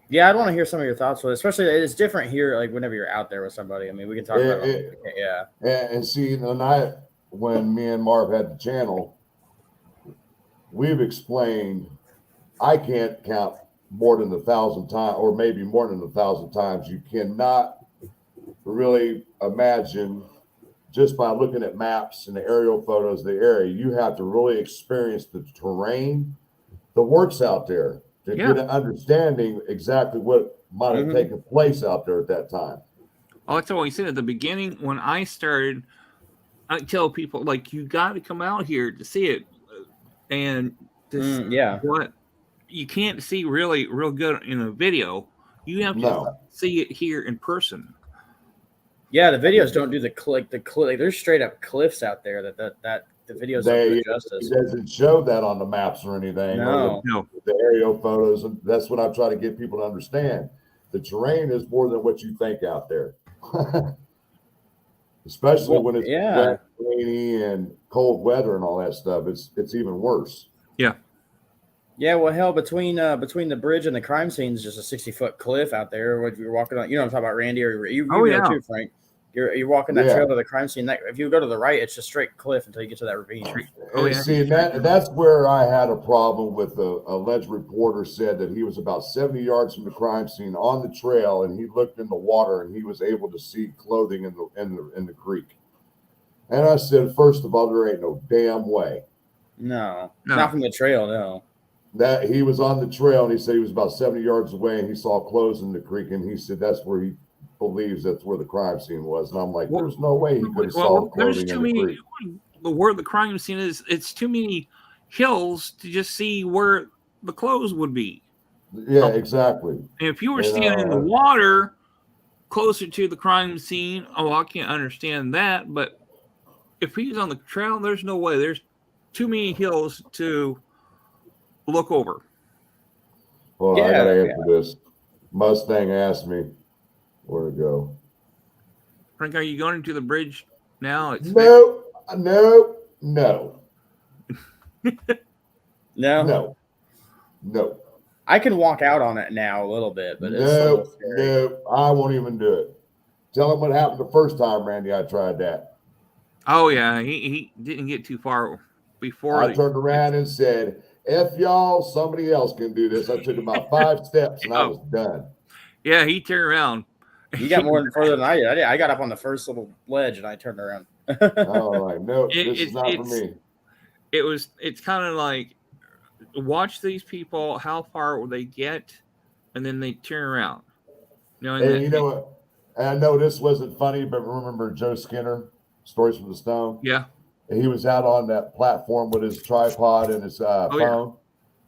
Yeah, I'd want to hear some of your thoughts with it. Especially it's different here, like whenever you're out there with somebody. I mean, we can talk about it. Yeah. And see, when me and Marv had the channel, we've explained I can't count more than 1,000 times, or maybe more than 1,000 times. You cannot really imagine just by looking at maps and the aerial photos of the area. You have to really experience the terrain, the works out there, to get an understanding exactly what might have taken place out there at that time. Oh, that's what we said at the beginning when I started. I tell people, like, you got to come out here to see it, and what you can't see really real good in a video. You have to see it here in person. Yeah, the videos don't do the click. There's straight up cliffs out there that the videos don't do justice. It doesn't show that on the maps or anything. No. The aerial photos, and that's what I try to get people to understand. The terrain is more than what you think out there. Especially when it's wet, rainy, and cold weather and all that stuff. It's even worse. Yeah. Yeah, well, hell, between the bridge and the crime scene is just a 60-foot cliff out there. What you're walking on, you know what I'm talking about, Randy, or you know too, Frank. You're walking that trail to the crime scene. If you go to the right, it's just straight cliff until you get to that ravine. See, that's where I had a problem with the alleged reporter said that he was about 70 yards from the crime scene on the trail, and he looked in the water and he was able to see clothing in the creek. And I said, first of all, there ain't no damn way. No, not from the trail, no. that he was on the trail and he said he was about 70 yards away and he saw clothes in the creek and he said that's where he believes that's where the crime scene was. And I'm like, there's no way he could have saw there's clothing too in the many. creek. Where the crime scene is, it's too many hills to just see where the clothes would be. Yeah, exactly. And if you were standing in the water closer to the crime scene, I can't understand that. But if he's on the trail, there's no way. There's too many hills to look over. Hold on, I gotta answer this. Mustang asked me where to go. Frank, are you going to the bridge now? No. No. I can walk out on it now a little bit, but no, I won't even do it. Tell him what happened the first time, Randy. I tried that. Oh yeah, he didn't get too far before. I turned around and said, "F y'all, somebody else can do this." I took about 5 steps and I was done. Yeah, he turned around. You got more further than I did. I got up on the first little ledge and I turned around. Oh, like, no, this is not for me. It's kind of like, watch these people, how far will they get, and then they turn around. And you know what? And I know this wasn't funny, but remember Joe Skinner, Stories from the Stone? Yeah. And he was out on that platform with his tripod and his phone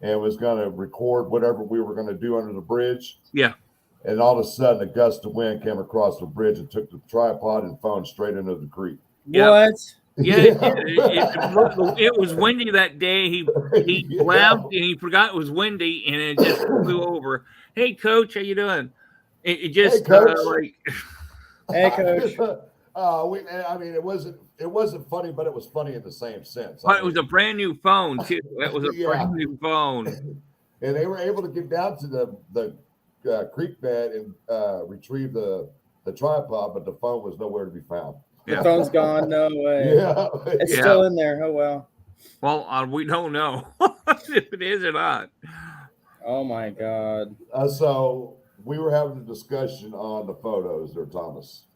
and was going to record whatever we were going to do under the bridge. Yeah. And all of a sudden, a gust of wind came across the bridge and took the tripod and phone straight into the creek. Yep. What? Yeah, it was windy that day. He laughed and he forgot it was windy, and it just flew over. Hey, Coach, how you doing? It just hey, Coach. Hey, Coach. I mean, it wasn't funny, but it was funny in the same sense. But it was a brand new phone too. It was a brand new phone, and they were able to get down to the creek bed and retrieve the tripod, but the phone was nowhere to be found. The phone's gone. No way. Yeah, it's still in there. Oh well. Well, we don't know if it is or not. Oh my God. So we were having a discussion on the photos there, Thomas.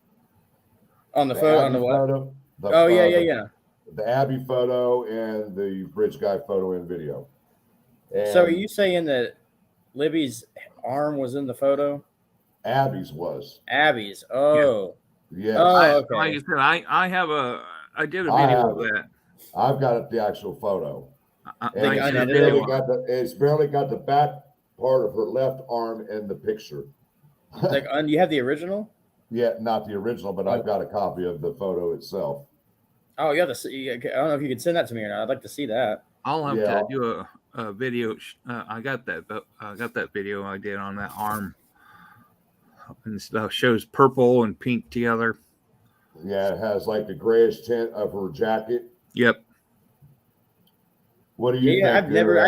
On the photo, on the what? Photo, yeah. The Abby photo and the bridge guy photo and video. And so are you saying that Libby's arm was in the photo? Abby's was. Abby's. Oh. Yeah. Oh, okay. Like I said, I did a video of that. I've got the actual photo. It's barely got the back part of her left arm in the picture. Like, you have the original? Yeah, not the original, but I've got a copy of the photo itself. Oh, you have to see. I don't know if you can send that to me or not. I'd like to see that. I'll have to do a video. I got that video I did on that arm and stuff. Shows purple and pink together. Yeah, it has like the grayish tint of her jacket. Yep. What do you think? I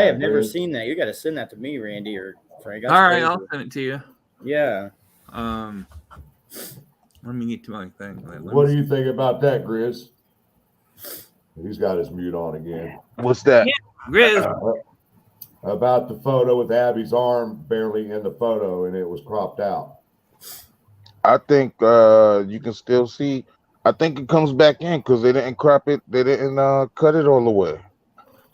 have never seen that. You got to send that to me, Randy or Frank. All right, I'll send it to you. Yeah. Let me get to my thing. What do you think about that, Grizz? He's got his mute on again. What's that? Yeah, Grizz. About the photo with Abby's arm barely in the photo and it was cropped out. I think you can still see. I think it comes back in because they didn't crop it. They didn't cut it all the way.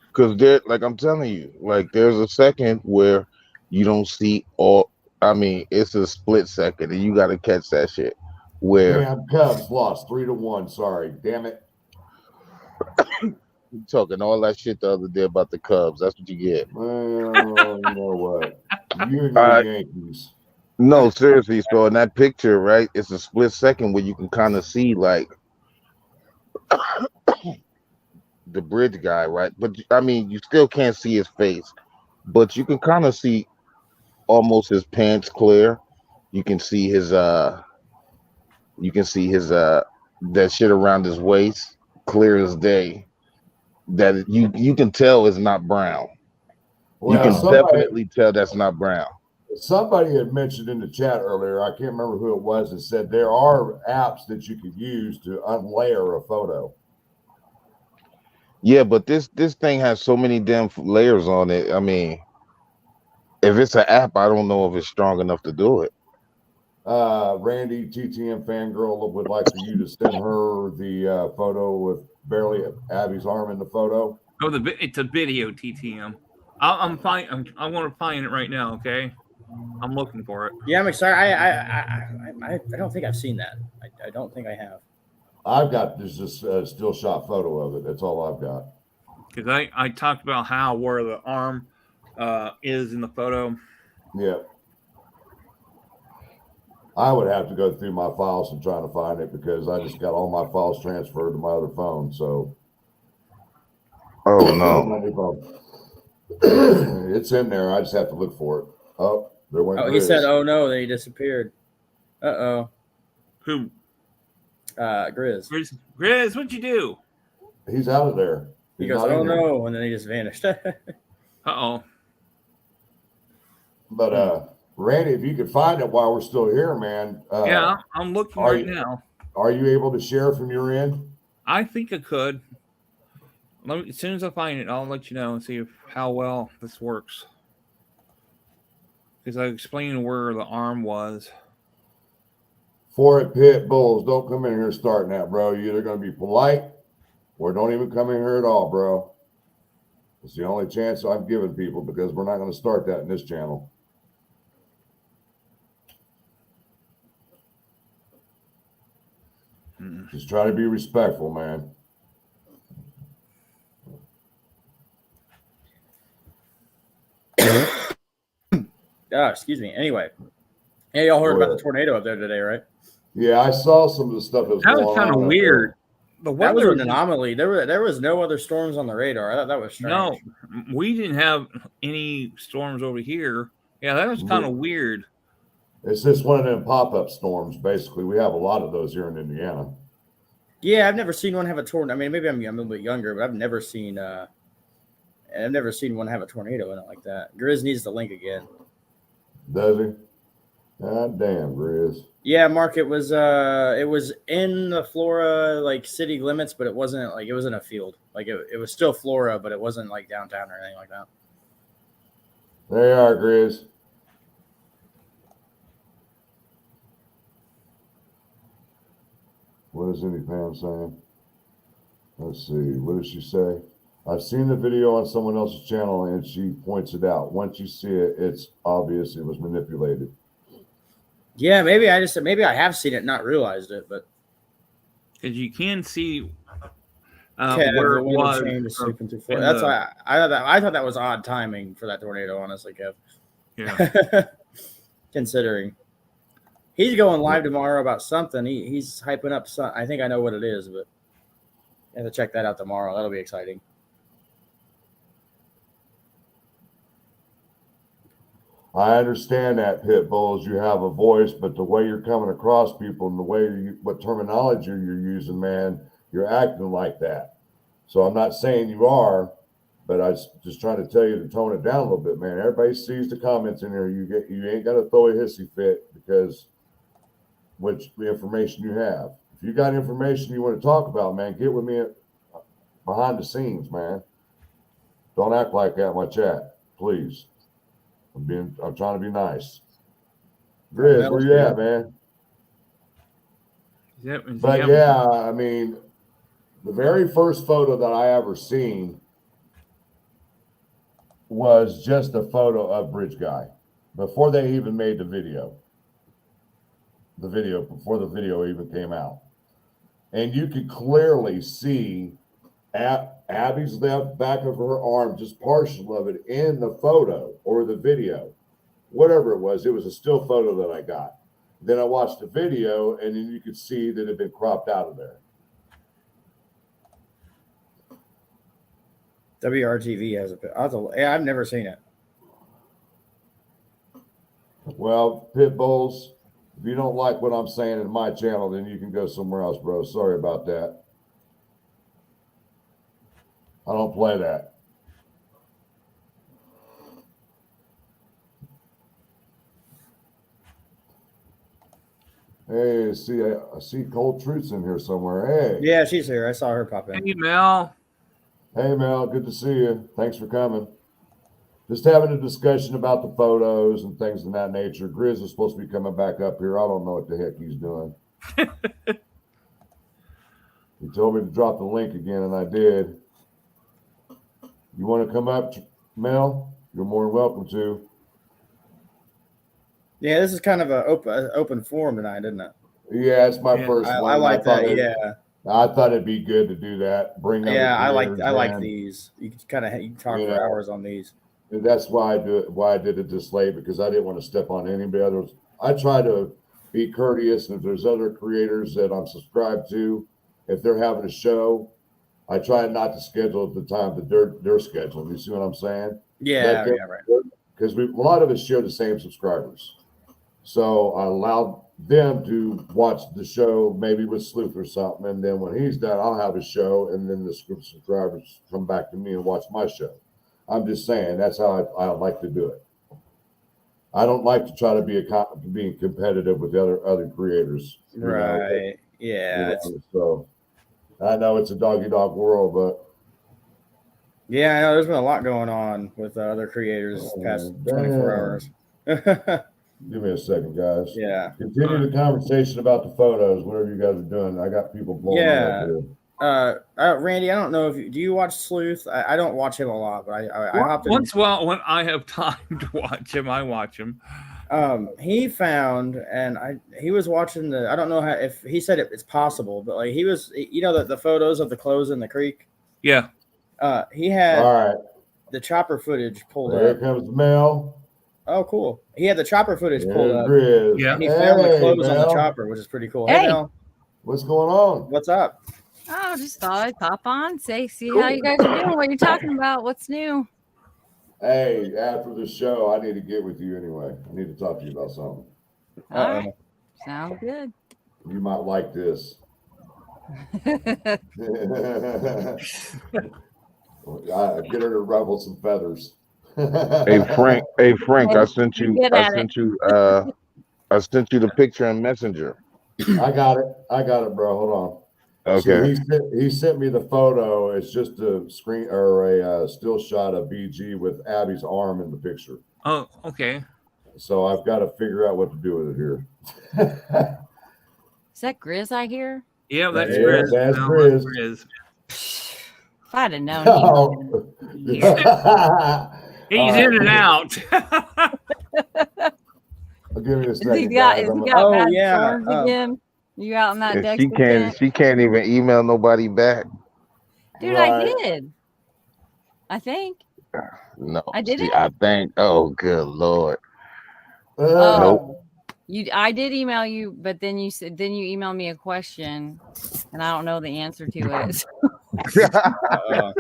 Because they're like I'm telling you, like there's a second where you don't see all. I mean, it's a split second, and you got to catch that shit. Where damn, Cubs lost 3-1. Sorry, damn it. You talking all that shit the other day about the Cubs. That's what you get. Well, you know what? You and your Yankees. No, seriously. So in that picture, right, it's a split second where you can kind of see like the bridge guy, right? But I mean, you still can't see his face, but you can kind of see almost his pants clear. You can see his that shit around his waist clear as day. That you can tell is not brown. Well, you can definitely tell that's not brown. Somebody had mentioned in the chat earlier, I can't remember who it was, and said there are apps that you could use to unlayer a photo. Yeah, but this thing has so many damn layers on it. I mean, if it's an app, I don't know if it's strong enough to do it. Randy, TTM fangirl, would like for you to send her the photo with barely Abby's arm in the photo. Oh, it's a video, TTM. I'm fine. I want to find it right now. Okay, I'm looking for it. Yeah, I'm excited. I don't think I've seen that. I don't think I have. I've got just a still shot photo of it. That's all I've got. Because I talked about how where the arm is in the photo. Yeah. I would have to go through my files and try to find it because I just got all my files transferred to my other phone. So, Oh no. It's in there. I just have to look for it. Oh, there went. Oh, he Grizz. said, "Oh no," then he disappeared. Who? Grizz. Grizz, what'd you do? He's out of there. He He's goes, not in "Oh here. no," and then he just vanished. Uh-oh. But Randy, if you could find it while we're still here, man. Yeah, I'm looking right now. Are you able to share from your end? I think I could. As soon as I find it, I'll let you know and see how well this works. Because I explained where the arm was. For it, pit bulls, don't come in here starting that, bro. You're either going to be polite or don't even come in here at all, bro. It's the only chance I've given people because we're not going to start that in this channel. Just try to be respectful, man. Excuse me. Anyway, yeah, y'all heard about the tornado up there today, right? Yeah, I saw some of the stuff that was kind of weird. That was an anomaly. There was no other storms on the radar. I thought that was strange. No, we didn't have any storms over here. Yeah, that was kind of weird. It's just one of them pop-up storms, basically. We have a lot of those here in Indiana. Yeah, I've never seen one have a tornado. I mean, maybe I'm a little bit younger, but I've never seen one have a tornado in it like that. Grizz needs the link again. Does he? God damn, Grizz. Yeah, Mark, it was in the Flora like city limits, but it wasn't like it was in a field. Like it was still Flora, but it wasn't like downtown or anything like that. There you are, Grizz. What is Indy Pam saying? Let's see. What does she say? I've seen the video on someone else's channel and she points it out. Once you see it, it's obvious it was manipulated. Yeah, maybe I have seen it, not realized it, but because you can see where it was. That's why I thought that was odd timing for that tornado. Honestly, Kev. Yeah. Considering he's going live tomorrow about something, he's hyping up. I think I know what it is, but I have to check that out tomorrow. That'll be exciting. I understand that, pit bulls. You have a voice, but the way you're coming across people and the way what terminology you're using, man, you're acting like that. So I'm not saying you are, but I was just trying to tell you to tone it down a little bit, man. Everybody sees the comments in here. You ain't got to throw a hissy fit because which the information you have. If you got information you want to talk about, man, get with me behind the scenes, man. Don't act like that in my chat, please. I'm trying to be nice. Grizz, where you at, man? But yeah, I mean, the very first photo that I ever seen was just a photo of Bridge Guy before they even made the video. Before the video even came out. And you could clearly see Abby's left back of her arm, just partial of it in the photo or the video, whatever it was a still photo that I got. Then I watched the video and then you could see that it had been cropped out of there. WRTV has yeah, I've never seen it. Well, pit bulls, if you don't like what I'm saying in my channel, then you can go somewhere else, bro. Sorry about that. I don't play that. Hey, I see Cold Truth's in here somewhere. Hey. Yeah, she's here. I saw her pop in. Hey, Mel. Hey, Mel. Good to see you. Thanks for coming. Just having a discussion about the photos and things of that nature. Grizz is supposed to be coming back up here. I don't know what the heck he's doing. He told me to drop the link again, and I did. You want to come up, Mel, you're more than welcome to. Yeah, this is kind of a open forum tonight, isn't it? Yeah, it's my Yeah. first one. I like thought that. it- Yeah, I thought it'd be good to do that. Bring other yeah, I creators like in. these. You can talk You for know. hours on these. And that's why I do it. Why I did it this late, because I didn't want to step on anybody else. I try to be courteous, and if there's other creators that I'm subscribed to, if they're having a show, I try not to schedule at the time that they're scheduled. You see what I'm saying? Yeah, yeah, right. Because a lot of us share the same subscribers, so I allowed them to watch the show maybe with Sleuth or something, and then when he's done, I'll have a show, and then the subscribers come back to me and watch my show. I'm just saying that's how I like to do it. I don't like to try to be being competitive with the other creators. You know, Right. Yeah. you know, so I know it's a dog world, but Yeah, I know there's been a lot going on with other creators the past 24 hours. give me a second, guys. Yeah. Continue the conversation about the photos, whatever you guys are doing. I got people blowing me up here. Randy, I don't know do you watch Sleuth? I don't watch him a lot, but I hopped in. Once in a while, when I have time to watch him, I watch him. He found, and he was watching I don't know if he said it's possible, but like he was, you know, the photos of the clothes in the creek. Yeah. He had All right. the chopper footage pulled Here up. comes Mel. Oh, cool. He had the chopper footage pulled up. Grizz. Yeah. And he found the clothes on the Mel. chopper, which is pretty cool. Hey. Hey, Mel, What's going on? what's up? Oh, just thought I'd pop on, see Cool. how you guys are doing, what you're talking about, what's new. Hey, after the show, I need to get with you anyway. I need to talk to you about something. All right, sounds good. You might like this. I get her to ruffle some feathers. Hey Frank, I sent you Get at it. I sent you the picture in Messenger. I got it, bro. Hold on. Okay. See, he sent me the photo. It's just a screen or a still shot of BG with Abby's arm in the picture. Oh, okay. So I've got to figure out what to do with it here. Is that Grizz I hear? Yeah, that's Yeah, Grizz. that's No, Grizz. Grizz. If I'd have known. Oh. He's in and out. Give me a Is second, he got, guys. is I'm he a- got Oh, bad yeah, storms again? You out in that And Dexter tent? she can't even email nobody back. Dude, I Right. did. I think. No. I did see, it? I think. Oh, good Lord. Oh, I did email you, but then you emailed me a question, and I don't know the answer to it. Uh-oh.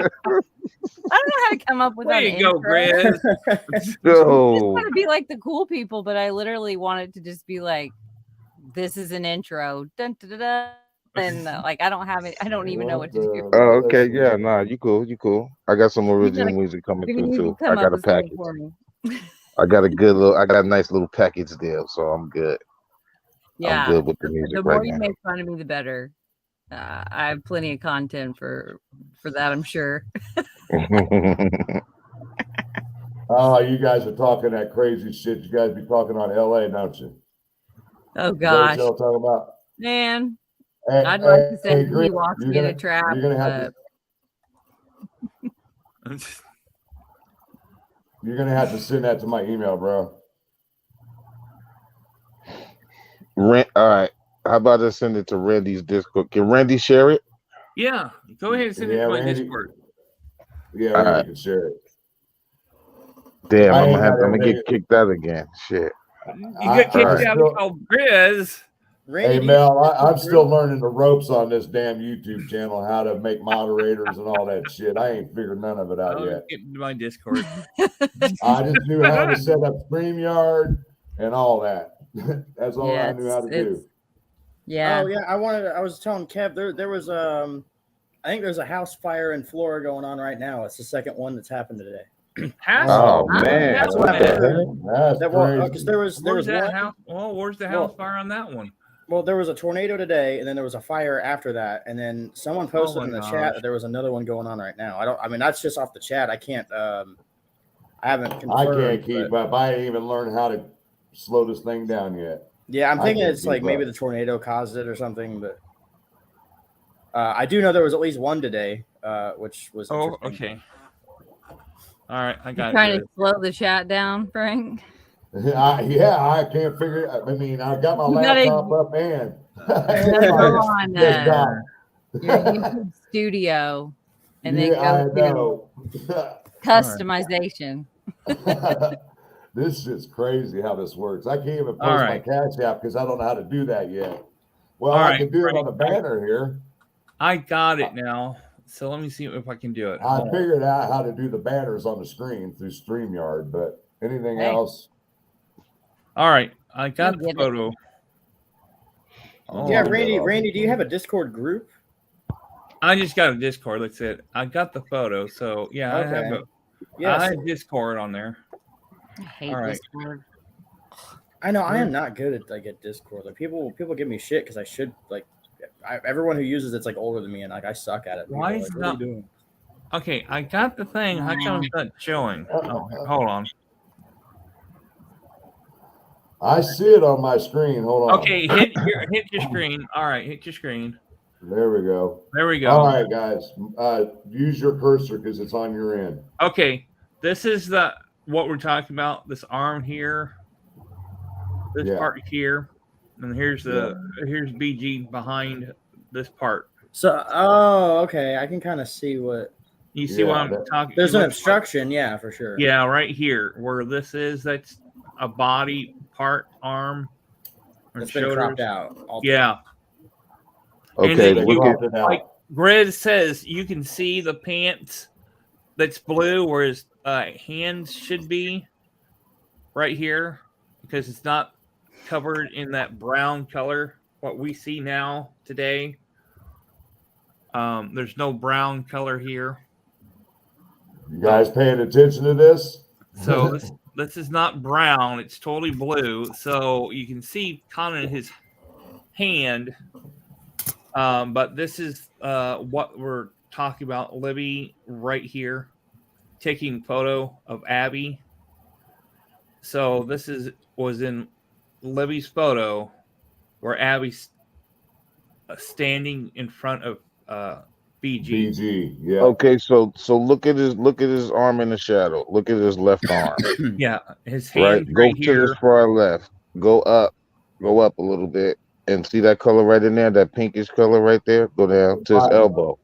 I don't know how to come up with There an you go, intro. Grizz. I just No. want to be like the cool people, but I literally wanted to just be like, "This is an intro," dun, dun, dun, dun. And like I don't have it. I don't even know what to do. Oh, okay. Yeah, nah, you cool. I got some original gotta- music coming You through can too. I come got up a with something package. for me. I got a nice little package deal, so I'm good. Yeah, I'm good with the the music more right you now. make fun of me, the better. I have plenty of content for that, I'm sure. Oh, you guys are talking that crazy shit. You guys be talking on LA, don't you? Oh Is that what gosh, y'all talking about? man, Hey, I'd like to say Grizz, he walks me in a trap. You're gonna have but to. You're gonna have to send that to my email, bro. All right. How about I send it to Randy's Discord? Can Randy share it? Yeah, go ahead and send it Yeah, to my Randy. Discord. Yeah, All Randy right. can share it. Damn, I I'm ain't got gonna everything. get kicked out again. Shit. You got kicked I out still- of Grizz. Randy, Hey do you- Mel, I'm still learning the ropes on this damn YouTube channel, how to make moderators and all that shit. I ain't figured none of it out Oh, yet. get into my Discord. I just knew how to set up StreamYard and all that. That's all I knew how to do. yeah, Oh yeah, I was telling Kev there was I think there's a house fire in Flora going on right now. It's the second one that's happened today. Oh, man. That's what what the it is. heck? That's crazy. Because there was Where's that one. house? Well, where's the house fire on that one? Well, there was a tornado today, and then there was a fire after that, and then someone posted my in the gosh. chat that there was another one going on right now. I mean, that's just off the chat. I can't. I haven't confirmed. I can't keep but- up. I ain't even learned how to slow this thing down yet. Yeah, I'm I thinking can't it's like keep maybe up. the tornado caused it or something, but I do know there was at least one today, which was Oh, interesting. okay. All right, I got Trying it. to slow the chat down, Frank. I can't figure it. I mean, I've got my You gotta- laptop up and Go on desktop. your YouTube studio and then Yeah, I go to know. customization. This is crazy how this works. I can't even post All my right. Cash App because I don't know how to do that yet. Well, All I right, can do it on Frank, the banner here. I got it now. So let me see if I can do it. I Hold on. figured out how to do the banners on the screen through StreamYard, but anything Hey. else? All right, I got You the get it. photo. Yeah, Oh, Randy, do you have a Discord group? I just got a Discord. That's it. I got the photo. So yeah, I have Okay. I Yes. have Discord on there. I hate All right. Discord. I know I am not good at Discord. Like people give me shit because I should everyone who uses it's like older than me and like I suck at it. Why People are is like, it what are not- you doing? Okay, I got the thing. How come it's not showing? Oh, hold on. I see it on my screen. Hold on. Okay, hit your screen. All right, hit your screen. There we go. There we go. All right, guys. Use your cursor because it's on your end. Okay, this is what we're talking about. This arm here, this Yeah. part here, and here's here's BG behind this part. So okay, I can kind of see what You see what Yeah, I'm that- talking? there's it an looks like- obstruction, yeah, for sure. Yeah, right here where this is. That's a body part, arm, or It's been shoulders. cropped out. Yeah. Okay, then They you look cropped at it out. like Grid says, you can see the pants that's blue where his hands should be right here because it's not covered in that brown color. What we see now today, there's no brown color here. You guys paying attention to this? So this is not brown; it's totally blue. So you can see kind of his hand. But this is what we're talking about. Libby right here taking photo of Abby. So this was in Libby's photo where Abby's standing in front of BG. BG. Yeah. Okay, so look at his arm in the shadow. Look at his left arm. Yeah, his Right, hand go right to here. the far left. Go up a little bit, and see that color right in there, that pinkish color right there. Go down to his Right. elbow,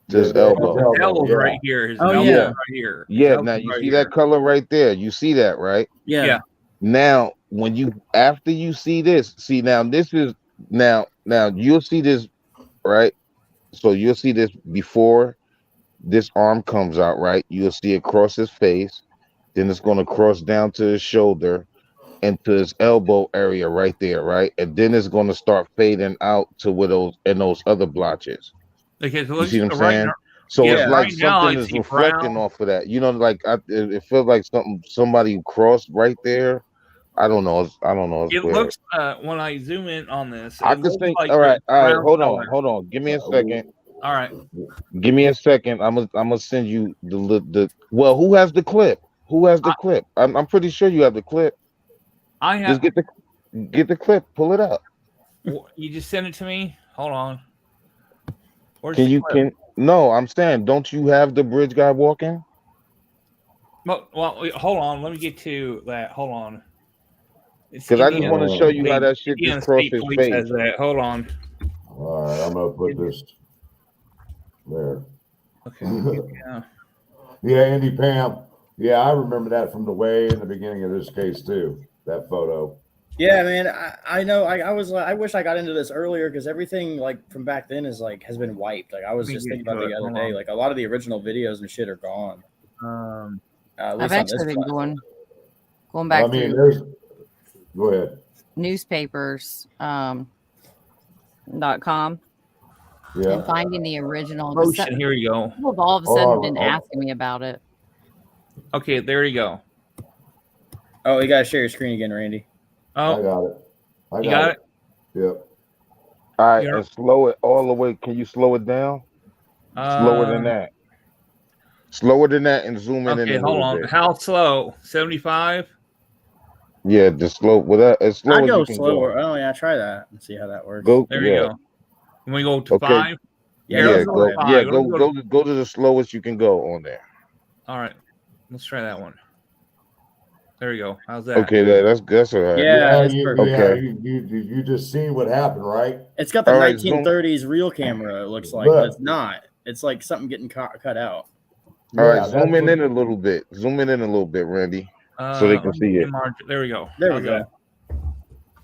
to his Yeah, elbow. elbow, His elbow's yeah. right here. His Oh, elbow's yeah. right here. His Yeah, elbow's now you right see here. that color right there. You see that, right? Yeah. Now, after you see this, now you'll see this, right? So you'll see this before this arm comes out, right? You'll see it cross his face, then it's going to cross down to his shoulder and to his elbow area right there, right? And then it's going to start fading out to where those other blotches. Because You see what I'm right saying? now- So Yeah, it's like right now I something is see reflecting brown. off of that. You know, like it feels like somebody crossed right there. I don't know. It's it weird. looks when I zoom in on this. I It just looks think. like All right. there's brown Hold color. on. Give me a second. All right. Give me a second. I'm gonna send you the. Well, who has the clip? Who has the clip? I'm pretty sure you have the clip. I have. Just get the clip. Pull it up. You just send it to me. Hold on. Where's Can the you clip? No, I'm saying, don't you have the bridge guy walking? Well, wait, hold on. Let me get to that. Hold on. Because I just want to show you how that shit Indiana just crossed State his Police face. has that. Hold on. All right, I'm gonna put this there. Okay. Yeah. Yeah, Andy Pam. Yeah, I remember that from the way in the beginning of this case too. That photo. Yeah, man. I know. I was like, I wish I got into this earlier because everything like from back then is like has been wiped. Like I was Let me just get thinking about to the it. other Hold day. on. Like a lot of the original videos and shit are gone. At I've least on this actually been platform. going back I mean, through there's. Go ahead. newspapers .com Yeah. and finding the original. Oh shit! Here we go. People have all of a Hold sudden on, been hold on. asking me about it. Okay, there you go. Oh, you gotta share your screen again, Randy. I Oh, got it. I you got it. Yep. All right, Yeah. and slow it all the way. Can you slow it down? Slower than that. Slower than that and zoom in Okay, a hold little on. bit. How slow? 75. Yeah, just slow. With that, as slow I'd as go you can slower. go. Oh yeah, try that and see how that works. Go. There yeah. you go. Can we go to Okay. 5? Yeah, Here, Yeah. let's Go. to 5. Yeah. Let's Go. to- Go to the slowest you can go on there. All right. Let's try that one. There we go. How's that? Okay, that's all right. Yeah, it's you, perfect. yeah, Okay. you just seen what happened, right? It's got the All right, zoom. 1930s real camera. It looks like, but it's not. It's like something getting cut out. All right, Yeah, zoom that's in what- a little bit. Zoom in a little bit, Randy, so they can let me see it. enlarge it. There we go. There we How's go. that?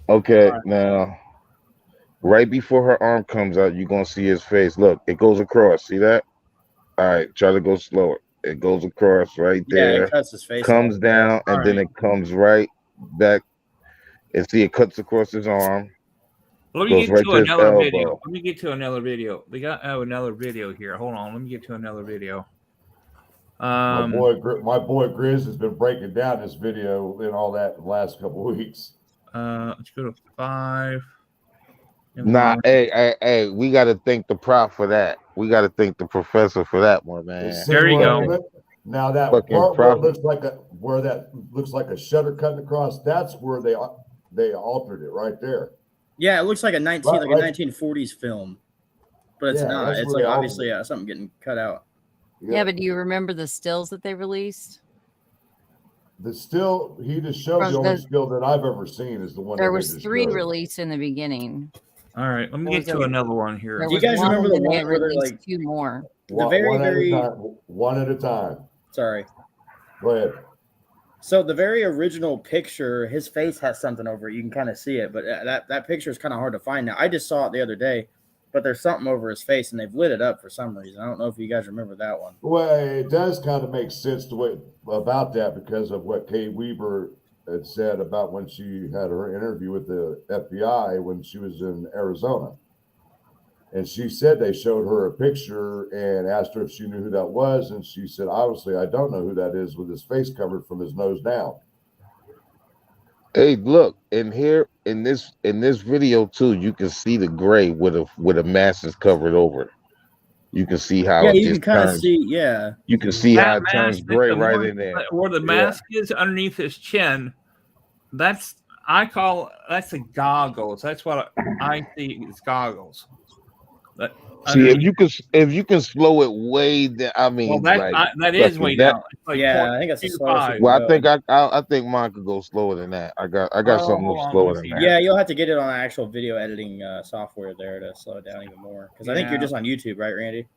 Okay, All right. now right before her arm comes out, you're gonna see his face. Look, it goes across. See that? All right, try to go slower. It goes across right Yeah, there, it cuts his face comes off. down, and All then right. it comes right back. And see, it cuts across his arm. Let me Goes get right to to his another video. elbow. Let me get to another video. They got another video here. Hold on. Let me get to another video. my boy Grizz has been breaking down this video and all that the last couple of weeks. Let's go to 5. Nah, hey, we got to thank the prof for that. We got to thank the professor for that one, man. See There you what- go. Now that Fucking part where it prophet. looks like a shutter cutting across, that's where they altered it right there. Yeah, it looks like a Right. 1940s film, but it's Yeah, not. that's It's where like they obviously altered something getting cut out. Yeah, but do you remember the stills that they released? he just showed the only still that I've ever seen is the one There that they was just 3 showed. released in the beginning. All right. Let me There get was to a- another one here. There Do you was guys one, remember the and then one they where they're released like 2 more. One, very, one at very- a time. One at a time. Sorry. Go ahead. So the very original picture, his face has something over it. You can kind of see it, but that picture is kind of hard to find now. I just saw it the other day, but there's something over his face, and they've lit it up for some reason. I don't know if you guys remember that one. Well, it does kind of make sense about that because of what Kay Weaver had said about when she had her interview with the FBI when she was in Arizona. And she said they showed her a picture and asked her if she knew who that was. And she said, obviously, I don't know who that is with his face covered from his nose down. Hey, look, and here in this video too, you can see the gray with a mask is covered over. You can see how Yeah, it you can just kind of turns. see. Yeah, You can see how it That turns mask, gray the right one in there. where the Yeah. mask is underneath his chin. That's the goggles. That's what I see as goggles. See, if you can slow it way down, I mean, well, that is fucking way that- down. It's like yeah, I think that's the slowest. 0.25. Well, I think mine could go slower than that. I got something hold on, slower let than me that. see. Yeah, you'll have to get it on actual video editing software there to slow it down even more. Because I think you're Yeah. just on YouTube, right, Randy?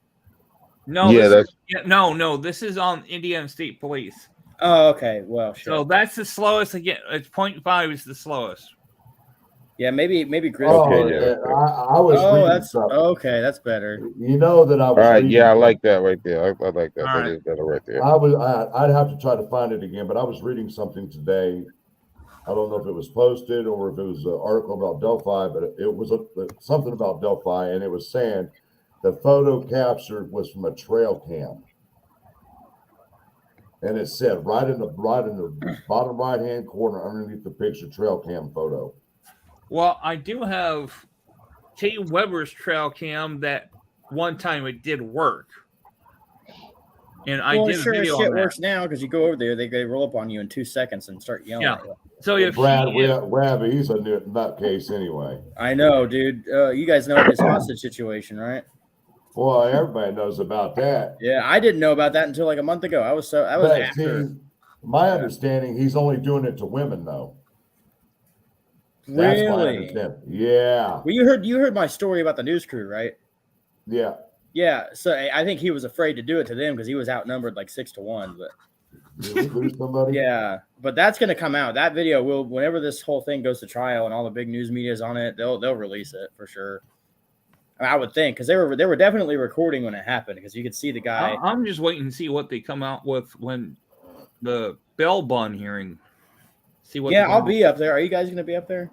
No, Yeah, no. This is on Indiana State Police. Oh, okay. Well, shit. So that's the slowest again. It's 0.5 is the slowest. Yeah, maybe Grizz. Okay, yeah. I was Oh, reading that's something. okay. That's better. You know that I was All right, reading yeah, I something. like that right there. I like that. All That right. is better right there. I'd have to try to find it again, but I was reading something today. I don't know if it was posted or if it was an article about Delphi, but it was something about Delphi, and it was saying the photo captured was from a trail cam, and it said right in the bottom right hand corner underneath the picture, trail cam photo. Well, I do have Kay Weber's trail cam that one time it did work. And I Well, did sure a as video shit on that. works now because you go over there, they roll up on you in 2 seconds and start yelling. Yeah. At you. So if Brad she is, Wabby, he's a nutcase anyway. I know, dude. You guys know his hostage situation, right? Well, everybody knows about that. Yeah, I didn't know about that until like a month ago. I was But after. see, my understanding, he's only doing it to women, though. That's my Really? understanding. Yeah, Well, you heard my story about the news crew, right? yeah. Yeah. So I think he was afraid to do it to them because he was outnumbered like 6-1. But Did we lose somebody? yeah, but that's gonna come out. That video will, whenever this whole thing goes to trial and all the big news media is on it, they'll release it for sure. I would think because they were definitely recording when it happened because you could see the guy. I'm just waiting to see what they come out with when the bail bond hearing. See what? Yeah, I'll be up there. Are you guys gonna be up there?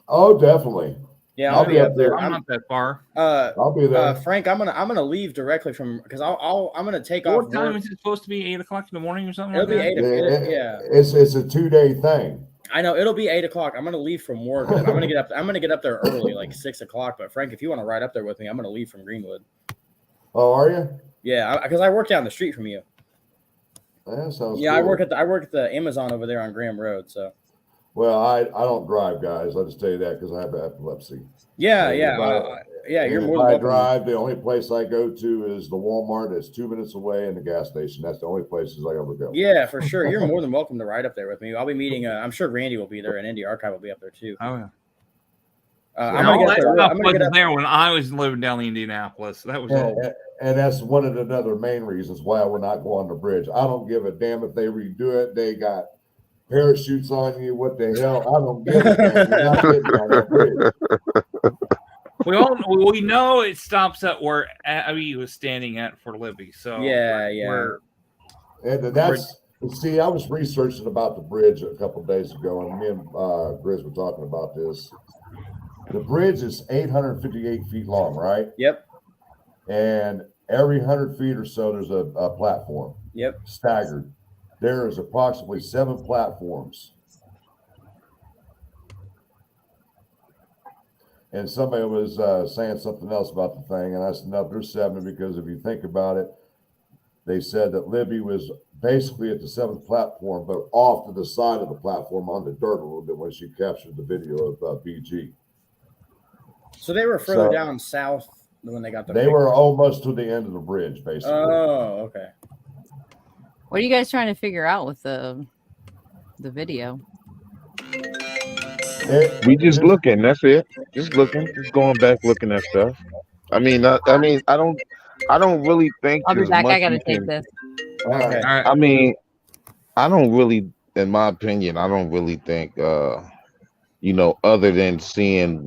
Oh, definitely. Yeah, I'll I'll be be up up there. there. I'm not that far. I'll be there. Frank, I'm gonna leave directly from because I'm gonna take off. What time work. is it supposed to be? 8:00 in the morning or something? It'll be like that? 8. Yeah, It's a 2-day thing. I know it'll be 8:00. I'm gonna leave from work. I'm gonna get up there early, like 6:00. But Frank, if you want to ride up there with me, I'm gonna leave from Greenwood. Oh, are you? Yeah, because I work down the street from you. That sounds. Yeah, cool. I work at the Amazon over there on Graham Road. So Well, I don't drive, guys. I'll just tell you that because I have epilepsy. yeah, So yeah. Yeah, you're And more if than I welcome. drive, the only place I go to is the Walmart that's 2 minutes away and the gas station. That's the only places I ever go. Yeah, for sure. You're more than welcome to ride up there with me. I'll be meeting. I'm sure Randy will be there, and Indie Archive will be up there too. Oh yeah. I'm All gonna that get stuff there. I'm gonna wasn't get up. there when I was living down in Indianapolis. That was all. And that's one of the other main reasons why I will not go on the bridge. I don't give a damn if they redo it. They got parachutes on you. What the hell? I don't give a damn. You're not getting on that bridge. We know it stops at where Abby was standing at for Libby. So Yeah. And that's see, I was researching about the bridge a couple of days ago, and me and Grizz were talking about this. The bridge is 858 feet long, right? Yep. And every 100 feet or so, there's a platform. Yep. Staggered. There is approximately 7 platforms. And somebody was saying something else about the thing, and I said, no, there's 7 because if you think about it, they said that Libby was basically at the 7th platform, but off to the side of the platform on the dirt a little bit when she captured the video of BG. So they were further down south when they got the. They were almost to the end of the bridge, basically. Oh, okay. What are you guys trying to figure out with the video? We just looking. That's it. Just looking. Just going back looking at stuff. I don't really think. I'll be there's back. I much gotta you take can- this. Okay. All right. I mean, I don't really, in my opinion, I don't really think, other than seeing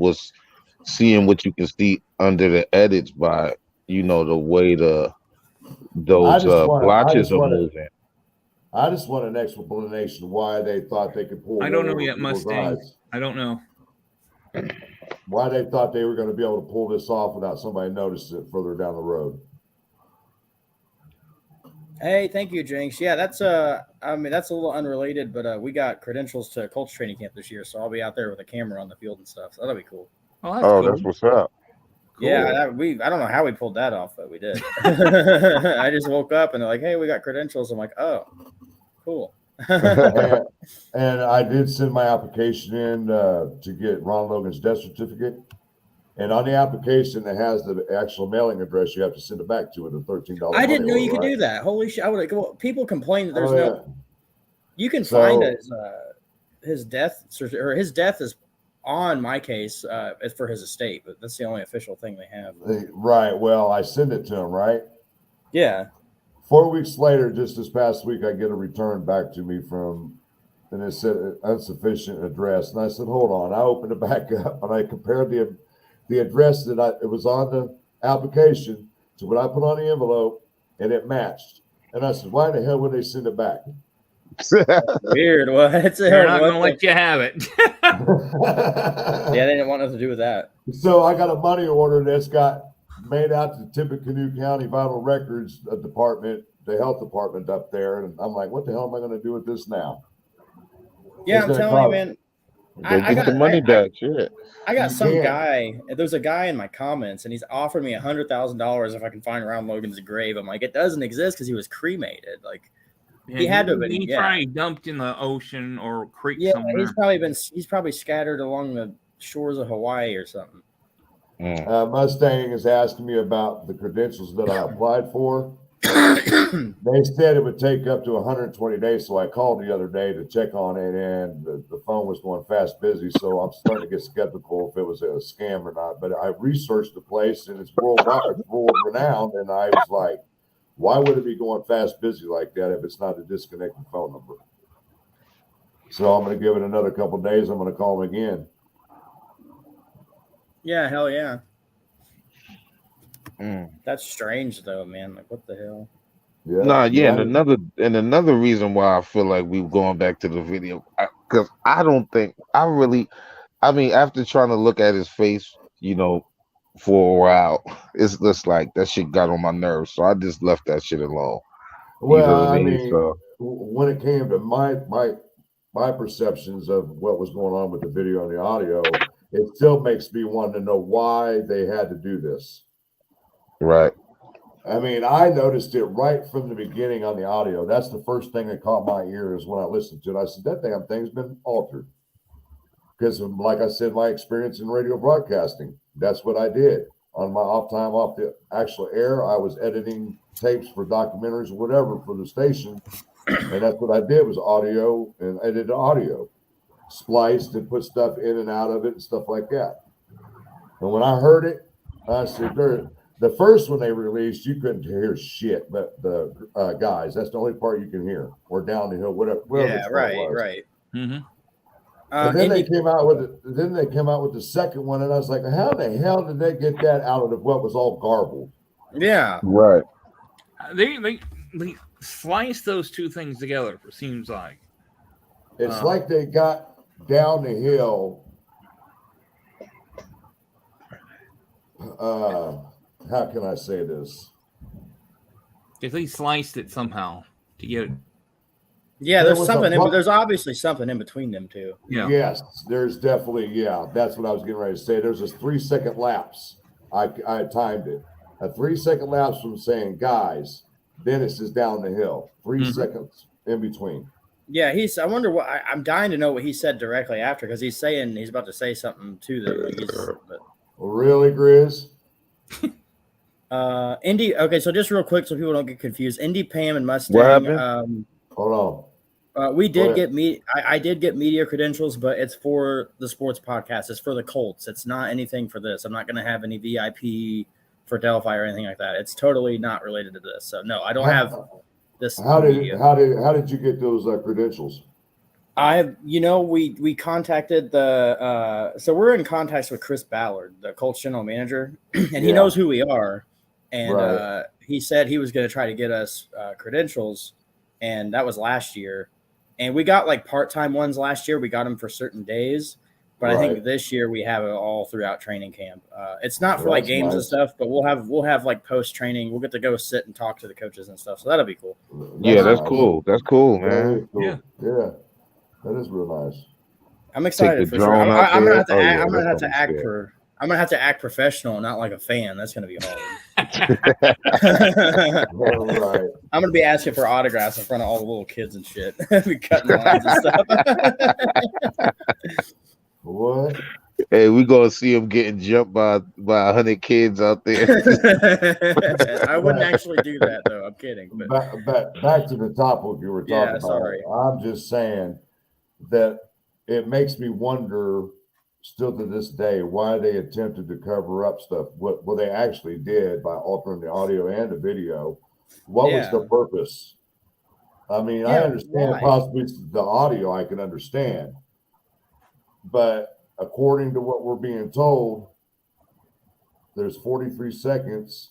what you can see under the edits by, the way those blotches are moving. I just want an explanation why they thought they could pull. I don't know over yet, people's Mustang. eyes. I don't know. Why they thought they were going to be able to pull this off without somebody noticing it further down the road. Hey, thank you, Jinx. Yeah, that's that's a little unrelated, but we got credentials to Colts training camp this year, so I'll be out there with a camera on the field and stuff. So that'll be cool. Oh, that's cool. That's what's up. Cool. Yeah, I don't know how we pulled that off, but we did. I just woke up and they're like, "Hey, we got credentials." I'm like, "Oh, cool." and I did send my application in to get Ron Logan's death certificate. And on the application, it has the actual mailing address you have to send it back to with a $13. I didn't know you could do that. Holy shit! I would. Well, people complain that there's You can find his death or his death is on my case for his estate, but that's the only official thing they have. Right. Well, I sent it to him. Right. Yeah. 4 weeks later, just this past week, I get a return back to me and it said insufficient address. And I said, hold on. I opened it back up and I compared the address that it was on the application to what I put on the envelope, and it matched. And I said, why the hell would they send it back? Weird. What? They're not going to let you have it. Yeah, they didn't want nothing to do with that. So I got a money order that's got made out to Tippecanoe County Vital Records Department, the health department up there. And I'm like, what the hell am I going to do with this now? Yeah, I'm telling you, man. I got the money back. Shit. I got some guy. There's a guy in my comments, and he's offered me $100,000 if I can find Ron Logan's grave. I'm like, it doesn't exist because he was cremated. Like, Yeah, he had to have been. He probably dumped in the ocean or creek somewhere. He's probably scattered along the shores of Hawaii or something. Mustang is asking me about the credentials that I applied for. They said it would take up to 120 days, so I called the other day to check on it, and the phone was going fast busy, so I'm starting to get skeptical if it was a scam or not. But I researched the place, and it's worldwide, world renowned, and I was like, why would it be going fast busy like that if it's not a disconnected phone number? So I'm going to give it another couple of days. I'm going to call them again. Yeah, hell yeah. That's strange though, man. Like, what the hell? Yeah. And another reason why I feel like we're going back to the video, because I mean, after trying to look at his face, for a while, it's just like that shit got on my nerves, so I just left that shit alone. Well, I mean, when it came to my perceptions of what was going on with the video and the audio, it still makes me want to know why they had to do this. Right. I mean, I noticed it right from the beginning on the audio. That's the first thing that caught my ears when I listened to it. I said, that damn thing's been altered. Because, like I said, my experience in radio broadcasting, that's what I did. on my off time, off the actual air, I was editing tapes for documentaries or whatever for the station. And that's what I did was audio and edited audio, spliced and put stuff in and out of it and stuff like that. And when I heard it, I said, the first one they released, you couldn't hear shit, but the guys, that's the only part you can hear, or down the hill, whatever. Yeah, right. Mm-hmm. And then they came out with the second one, and I was like, how the hell did they get that out of what was all garbled? Yeah. Right. They slice those two things together. It seems like It's like they got down the hill. How can I say this? if they sliced it somehow to get it. Yeah, There there's was something. a There's obviously something in between them two. Yeah. Yes, there's definitely, that's what I was getting ready to say. There's this 3-second lapse. I timed it. A 3-second lapse from saying guys, then it says down the hill. 3 seconds in between. Yeah, I wonder what I'm dying to know what he said directly after, because he's saying he's about to say something to them. Like Really, Grizz? Indy. Okay, so just real quick, so people don't get confused. Indy, Pam, and Mustang. What happened? Hold on. We did get I did get media credentials, but it's for the sports podcast. It's for the Colts. It's not anything for this. I'm not going to have any VIP for Delphi or anything like that. It's totally not related to this. So no, I don't have this. How did you get those credentials? We contacted so we're in contact with Chris Ballard, the Colts general manager, and he knows who we are. And he said he was going to try to get us credentials, and that was last year. And we got like part-time ones last year. We got them for certain days, but I think this year we have it all throughout training camp. It's not for like games and stuff, but we'll have like post-training. We'll get to go sit and talk to the coaches and stuff. So that'll be cool. That's cool. That's cool, man. Cool. Yeah. Yeah. That is real nice. I'm excited for sure. I'm gonna have to act professional, not like a fan. That's gonna be hard. Right. I'm gonna be asking for autographs in front of all the little kids and shit. Be cutting lines and stuff. What? Hey, we gonna see him getting jumped by 100 kids out there. I wouldn't actually do that though. I'm kidding. But Back to the topic you were talking about. Sorry. I'm just saying that it makes me wonder still to this day why they attempted to cover up stuff. What they actually did by altering the audio and the video. What was the purpose? I mean, I understand possibly the audio, I can understand. But according to what we're being told, there's 43 seconds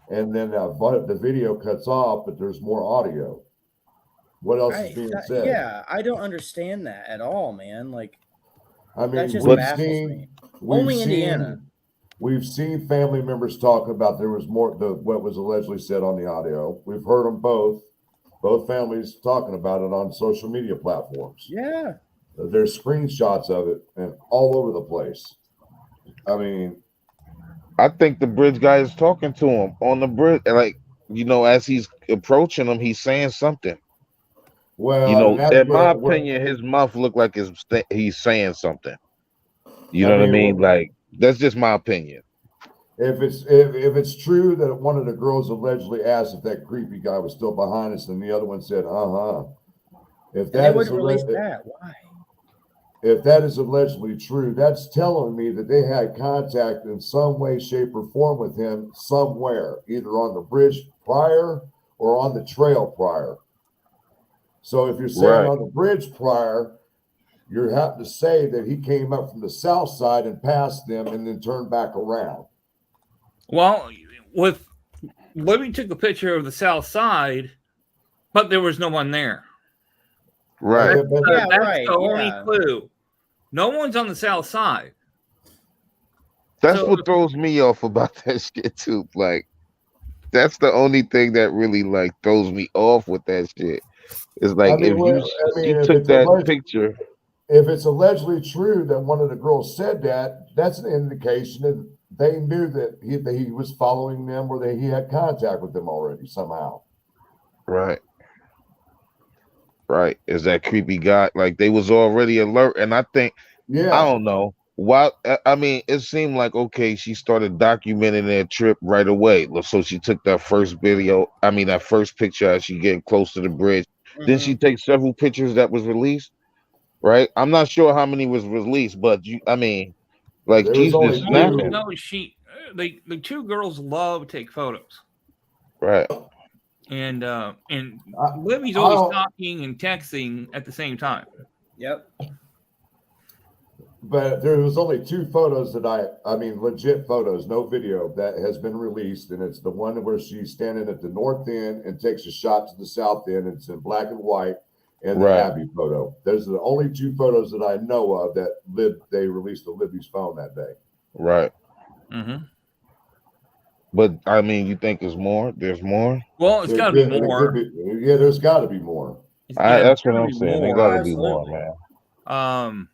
and then the video cuts off, but there's more audio. What else is being said? Yeah, I don't understand that at all, man. Like, I mean, that just baffles me. Only Indiana. We've seen family members talking about there was more what was allegedly said on the audio. We've heard them both families talking about it on social media platforms. Yeah. There's screenshots of it and all over the place. I mean, I think the bridge guy is talking to him on the bridge, like, as he's approaching him, he's saying something. Well, in my opinion, his mouth looked like he's saying something. You know what I mean? Like, that's just my opinion. If it's true that one of the girls allegedly asked if that creepy guy was still behind us, and the other one said, If that is release that, why? If that is allegedly true, that's telling me that they had contact in some way, shape, or form with him somewhere, either on the bridge prior or on the trail prior. So if you're saying on the bridge prior, you're having to say that he came up from the south side and passed them and then turned back around. Well, Libby took a picture of the south side, but there was no one there. Right. That's the only clue. No one's on the south side. That's what throws me off about that shit too. Like, that's the only thing that really like throws me off with that shit. It's like if you took that picture. If it's allegedly true that one of the girls said that, that's an indication that they knew that he was following them or that he had contact with them already somehow. Right. Is that creepy guy? Like, they was already alert, and I think I don't know. I mean, it seemed like okay, she started documenting that trip right away. So she took that first video, I mean that first picture as she getting close to the bridge. Then she take several pictures that was released, right? I'm not sure how many was released, but I mean, like There was she's only just No, snapping, no, the two girls love to take photos, right? and I, Libby's I always don't, talking and texting at the same time. Yep. but there was only 2 photos that I mean, legit photos, no video that has been released, and it's the one where she's standing at the north end and takes a shot to the south end. It's in black and white, and the Right. Abby photo. Those are the only 2 photos that I know of that they released to Libby's phone that day. Right. Mm-hmm. But I mean, you think there's more? There's more? Well, it's It got to be could- it more. could be- yeah, there's got to be more. That's what gotta I'm be saying. There more. gotta be more, Absolutely. man.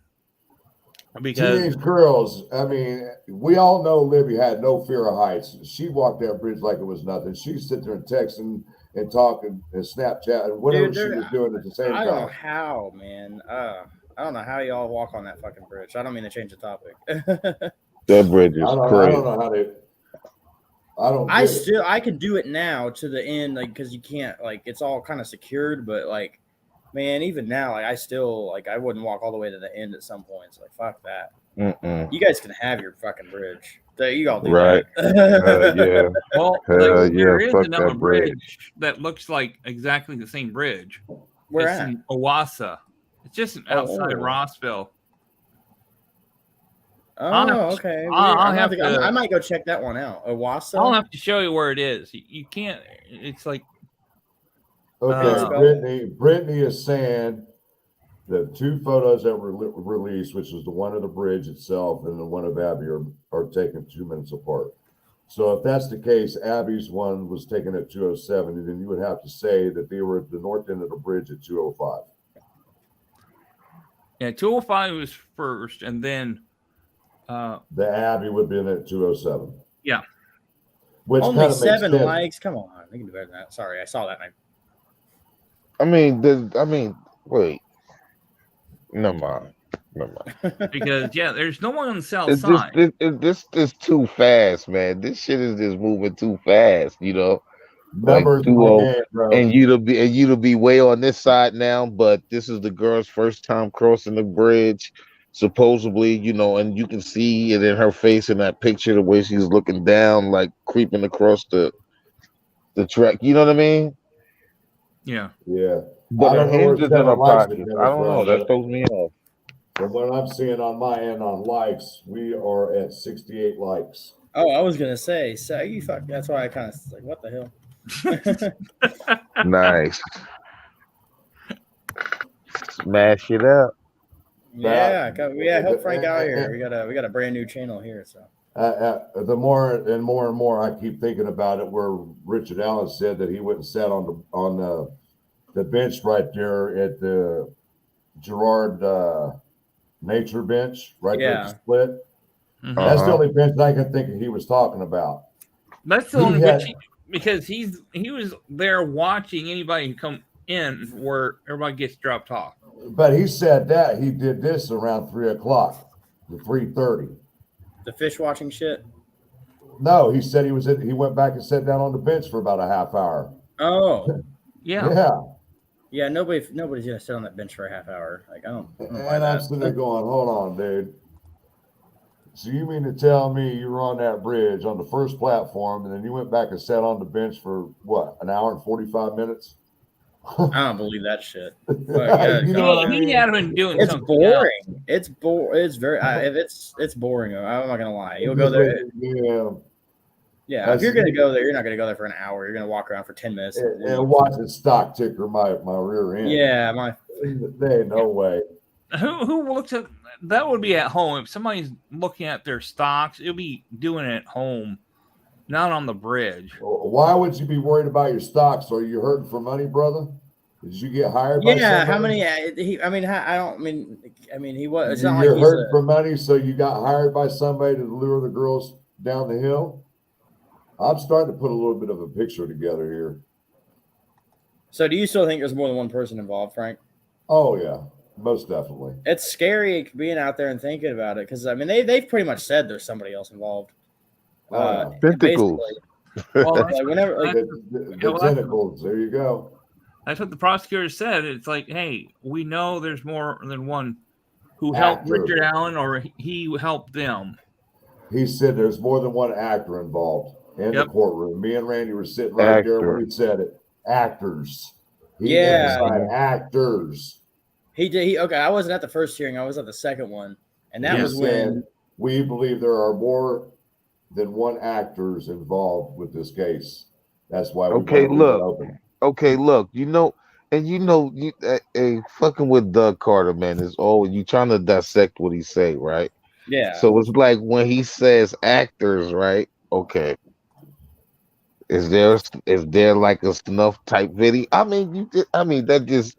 Because Teenage girls, I mean, we all know Libby had no fear of heights. She walked that bridge like it was nothing. She'd sit there and text and talk and Snapchat and whatever Dude, she was doing at the same I don't know time. how, man. I don't know how y'all walk on that fucking bridge. I don't mean to change the topic. That bridge is I don't crazy. know how they. I don't. Get it. I can do it now to the end, like because you can't, like it's all kind of secured, but like, man, even now, like I still like I wouldn't walk all the way to the end at some points. Like fuck that. Mm-mm. You guys can have your fucking bridge. You all do Right. that. Yeah. well, Hell there yeah, is fuck another that bridge. bridge that looks like exactly the same bridge. Where it's at? in Owassa. It's just outside Oh. Rossville. Oh, okay. I might go check that one out. Owassa. I'll have to show you where it is. You can't. It's like Okay, Brittany is saying the 2 photos that were released, which is the one of the bridge itself and the one of Abby, are taken 2 minutes apart. So if that's the case, Abby's one was taken at 2:07, and then you would have to say that they were at the north end of the bridge at 2:05. yeah, 205 was first, and then The Abby would have been at 2:07. Yeah. Which Only kind of 7 makes sense. likes. Come on, we can do better than that. Sorry, I saw that. I mean, wait. Never mind. because there's no one on the south It's side. this is too fast, man. This shit is just moving too fast, you know. Numbers like 2-0, game, bro. and you to be way on this side now, but this is the girl's first time crossing the bridge, supposedly, you know, and you can see it in her face in that picture, the way she's looking down, like creeping across the track. You know what I mean? Yeah. Yeah. But I her don't know where hands is in seven her likes pocket. are I coming don't know. from, That but throws me off. from what I'm seeing on my end on likes, we are at 68 likes. Oh, I was gonna say, so you fuck. That's why I kind of like, what the hell? Nice. Smash it up. Yeah, help Frank out here. We got a brand new channel here, so. The more and more I keep thinking about it, where Richard Allen said that he went and sat on the bench right there at the Gerard nature bench right there at the split. Mhm. That's the only bench I can think he was talking about. That's the only bench because he was there watching anybody who come in where everybody gets dropped off. But he said that he did this around 3:00 to 3:30. The fish watching shit. No, he said he went back and sat down on the bench for about a half hour. Oh, Yeah. yeah. Nobody's gonna sit on that bench for a half hour. Like I don't know why And I'm that. sitting there going, hold on, dude. So you mean to tell me you were on that bridge on the first platform and then you went back and sat on the bench for what, an hour and 45 minutes? I don't believe that shit. But, You know what I He mean? had been doing it's something boring. else. It's It's very. It's boring. I'm not gonna lie. You'll go there. Yeah. Yeah, if you're gonna go there, you're not gonna go there for an hour. You're gonna walk around for 10 minutes. And watch the stock ticker my rear end. Yeah, There ain't no way. Who looks at that? Would be at home. If somebody's looking at their stocks, it'll be doing it at home, not on the bridge. Why would you be worried about your stocks? Are you hurting for money, brother? Did you get hired by somebody? how many? He was. It's not You're like he's hurting for money, so you got hired by somebody to lure the girls down the hill? I'm starting to put a little bit of a picture together here. So, do you still think there's more than one person involved, Frank? Oh, yeah. Most definitely. It's scary being out there and thinking about it because I mean they've pretty much said there's somebody else involved. Oh, Tentacles. Well, Like whenever, like, the tentacles. There you go. that's what the prosecutor said. It's like, hey, we know there's more than one who helped Actor. Richard Allen or he helped them. He said there's more than one actor involved in the Yep. courtroom. Me and Randy were sitting right there Actor. when he said it. Actors. He Yeah. emphasized actors. he did. Okay, I wasn't at the first hearing. I was at the second one, and that He was said, when. we believe there are more than one actors involved with this case. That's why we Okay, want to leave look. it open. Okay, look, fucking with Doug Carter, man, is all you trying to dissect what he say, right? Yeah. So it's like when he says actors, right? Okay, is there like a snuff type video? I mean, that just,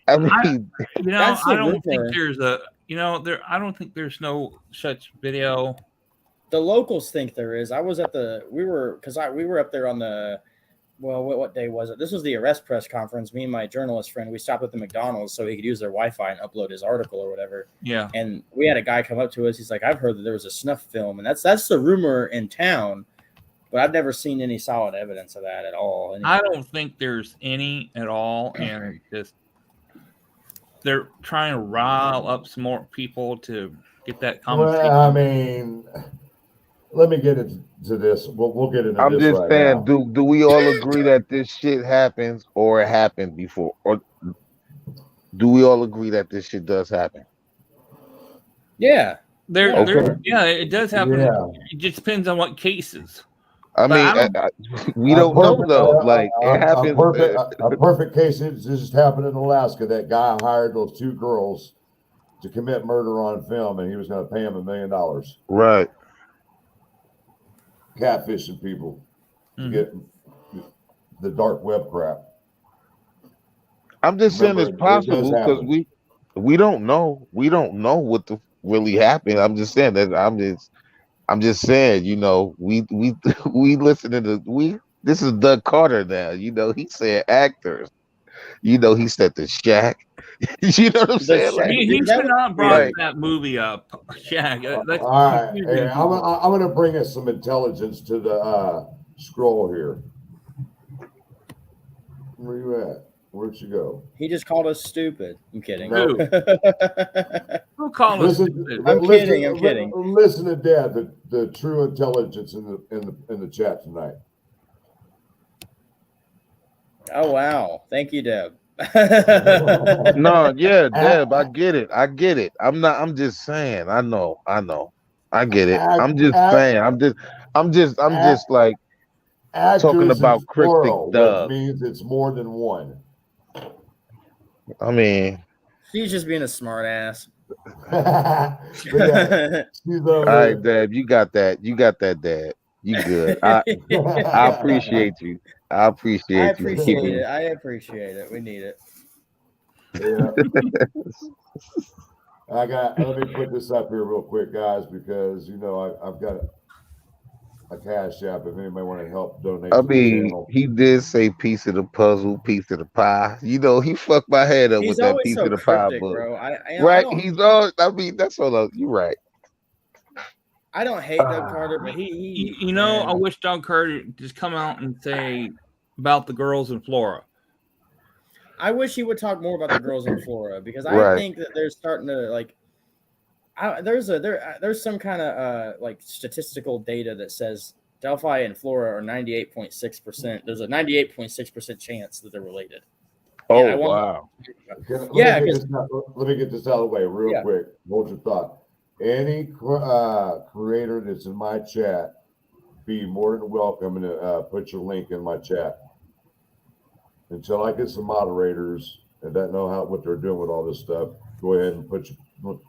I mean, That's the I don't rumor. think there's I don't think there's no such video. The locals think there is. I was at the. We were up there on the. Well, what day was it? This was the arrest press conference. Me and my journalist friend, we stopped at the McDonald's so he could use their Wi-Fi and upload his article or whatever. Yeah. And we had a guy come up to us. He's like, "I've heard that there was a snuff film, and that's the rumor in town, but I've never seen any solid evidence of that at all." And I don't think there's any at all, and it's just they're trying to rile up some more people to get that conversation. Well, I mean, let me get into this. We'll get into I'm this just right saying, now. do we all agree that this shit happens or it happened before, or do we all agree that this shit does happen? yeah, It does happen. Yeah. It just depends on what cases. I But I mean, we don't know though. Like it happens. A perfect case is just happened in Alaska. That guy hired those two girls to commit murder on film, and he was going to pay him $1 million. Right. Catfishing people to get the dark web crap. I'm just saying it's Remember, it does possible because happen. we don't know. We don't know what really happened. I'm just saying that I'm just saying, we listening to this is Doug Carter now. He said actors. He said the Shaq. You know what I'm saying? Like, He should not brought Right. that movie up. Shaq. That's All right, hey, I'm going to bring us some intelligence to the scroll here. Where you at? Where'd you go? he just called us stupid. I'm kidding. No. Who call us? I'm kidding. Listen to Dad, the true intelligence in the chat tonight. Oh wow! Thank you, Deb. No, yeah, Deb, I get it. I'm just saying. I know. I get it. I'm just saying. I'm just like talking about cryptic Doug. Which means it's more than one. I mean, she's just being a smart ass. Yeah, she's all right, Deb, you got that. You got that, Deb. You good. I appreciate you. I appreciate you. I appreciate it. We need it. Yeah. Let me put this up here real quick, guys, because I've got a cash app if anybody want to help donate. I to the mean, channel. he did say piece of the puzzle, piece of the pie. He fucked my head up He's with that always piece so of the cryptic, pie book. bro. Right? He's all. I mean, that's all. You're right. I don't hate Doug Carter, but I wish Doug Carter just come out and say about the girls in Flora. I wish he would talk more about the girls in Flora because I Right. think that they're starting to there's some kind of like statistical data that says Delphi and Flora are 98.6%. There's a 98.6% chance that they're related. Oh wow! Let Yeah, me get this out of the way real quick. Hold your thought. Any creator that's in my chat, be more than welcome to put your link in my chat. Until I get some moderators that know what they're doing with all this stuff, go ahead and post your link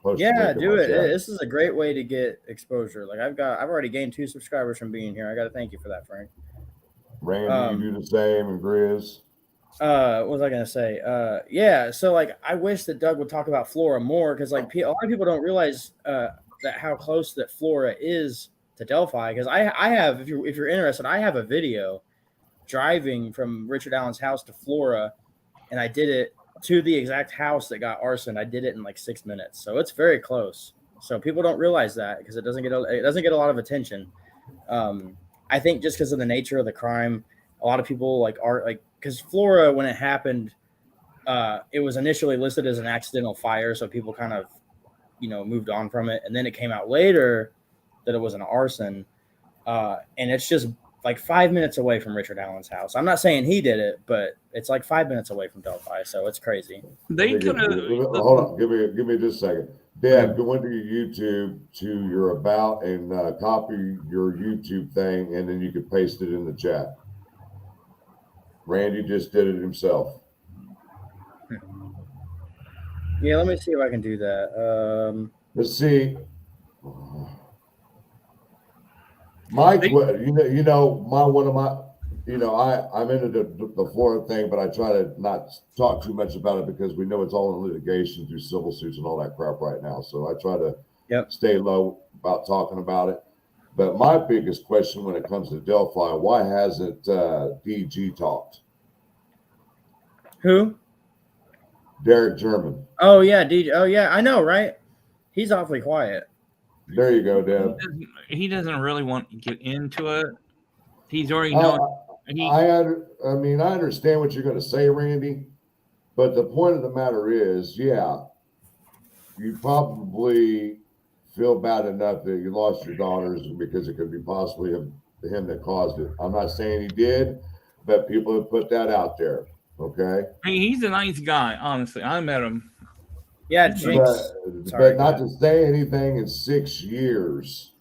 do in my it. chat. This is a great way to get exposure. Like I've already gained 2 subscribers from being here. I got to thank you for that, Frank. Randy, you do the same, and Grizz. What was I gonna say? So like I wish that Doug would talk about Flora more because like a lot of people don't realize that how close that Flora is to Delphi. Because I have, if you're interested, I have a video driving from Richard Allen's house to Flora, and I did it to the exact house that got arson. I did it in like 6 minutes, so it's very close. So people don't realize that because it doesn't get a lot of attention. I think just because of the nature of the crime, a lot of people like are like because Flora, when it happened, it was initially listed as an accidental fire, so people kind of moved on from it, and then it came out later that it was an arson, and it's just like 5 minutes away from Richard Allen's house. I'm not saying he did it, but it's like 5 minutes away from Delphi, so it's crazy. They could have. Hold on, give me just a second. Dad, go into your YouTube to your about and copy your YouTube thing, and then you can paste it in the chat. Randy just did it himself. Yeah, let me see if I can do that. Let's see. Mike, I'm into the Florida thing, but I try to not talk too much about it because we know it's all in litigation through civil suits and all that crap right now. So I try to stay low about talking about it. But my biggest question when it comes to Delphi, why hasn't DG talked? Who? Derek German. Oh yeah, DG. Oh yeah, I know, right? He's awfully quiet. There you go, Deb. He doesn't really want to get into it. He's already known. I understand what you're going to say, Randy, but the point of the matter is, you probably feel bad enough that you lost your daughters because it could be possibly him that caused it. I'm not saying he did, but people have put that out there. Okay. I mean, he's a nice guy, honestly. I met him. Yeah, but not to say anything in 6 years.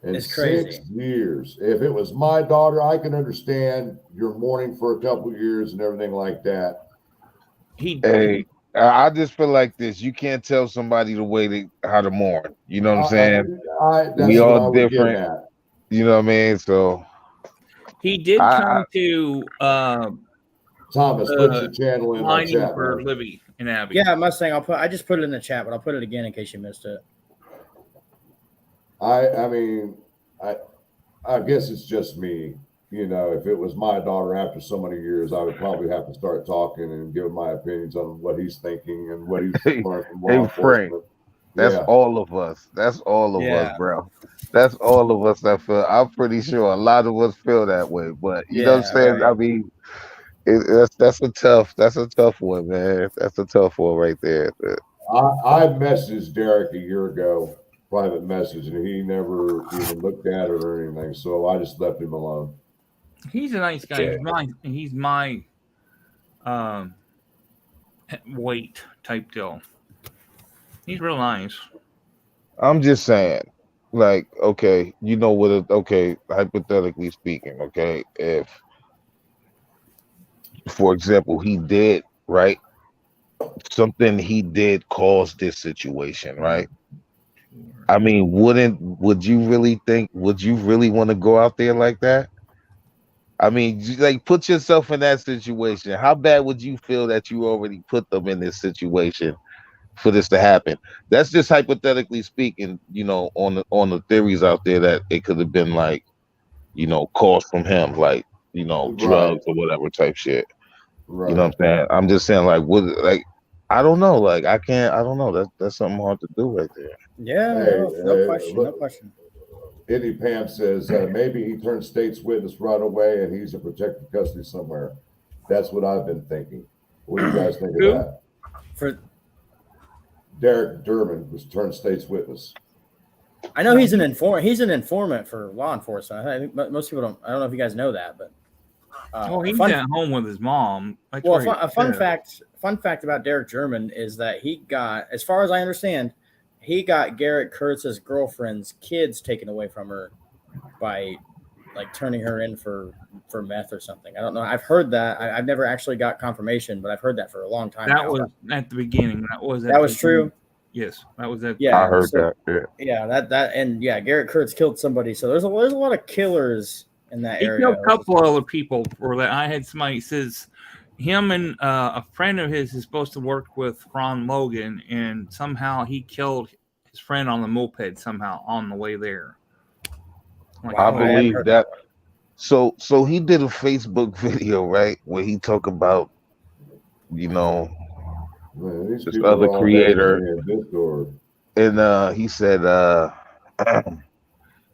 It's crazy. 6 years. If it was my daughter, I can understand you're mourning for a couple of years and everything like that. Hey, I just feel like this. You can't tell somebody how to mourn. You know what I'm saying? We all different. You know what I mean? So he did come to Thomas, put your channel in my chat for Libby and Abby. Yeah, Mustang. I just put it in the chat, but I'll put it again in case you missed it. I mean, I guess it's just me. If it was my daughter after so many years, I would probably have to start talking and giving my opinions on what he's thinking and what he's learned from law enforcement. That's all of us. That's all of us, bro. That's all of us that feel. I'm pretty sure a lot of us feel that way. But you know what I'm saying? Right. I mean, that's a tough one, man. That's a tough one right there. I messaged Derek a year ago, private message, and he never even looked at it or anything. So I just left him alone. He's a nice guy. He's my weight type deal. He's real nice. I'm just saying, like, okay, hypothetically speaking, okay, if, for example, he did, right, something he did cause this situation, right? I mean, would you really want to go out there like that? I mean, like, put yourself in that situation. How bad would you feel that you already put them in this situation for this to happen? That's just hypothetically speaking, on the theories out there that it could have been like, caused from him, like, drugs or whatever type shit. Right. You know what I'm saying? I'm just saying, like, I don't know. Like, I don't know. That's something hard to do right there. Yeah, no question. Eddie Pam says maybe he turned state's witness right away and he's in protective custody somewhere. That's what I've been thinking. What do you guys think of that? For Derek Durbin was turned state's witness. I know he's an informant. He's an informant for law enforcement. I think most people don't. I don't know if you guys know that, but he's at home with his mom. A fun fact about Derek German is that he got, as far as I understand, he got Garrett Kurtz's girlfriend's kids taken away from her by like turning her in for meth or something. I don't know. I've heard that. I've never actually got confirmation, but I've heard that for a long time. That was at the beginning. That was true. Yes, that was it. Yeah, I heard that. Yeah. Garrett Kurtz killed somebody. So there's a lot of killers in that area. He killed a couple of other people for that. I had somebody says him and a friend of his is supposed to work with Ron Logan, and somehow he killed his friend on the moped somehow on the way there. Like, I believe that. So he did a Facebook video, right, where he talked about, Man, these this people other are all creator, messaging me in Discord. and he said,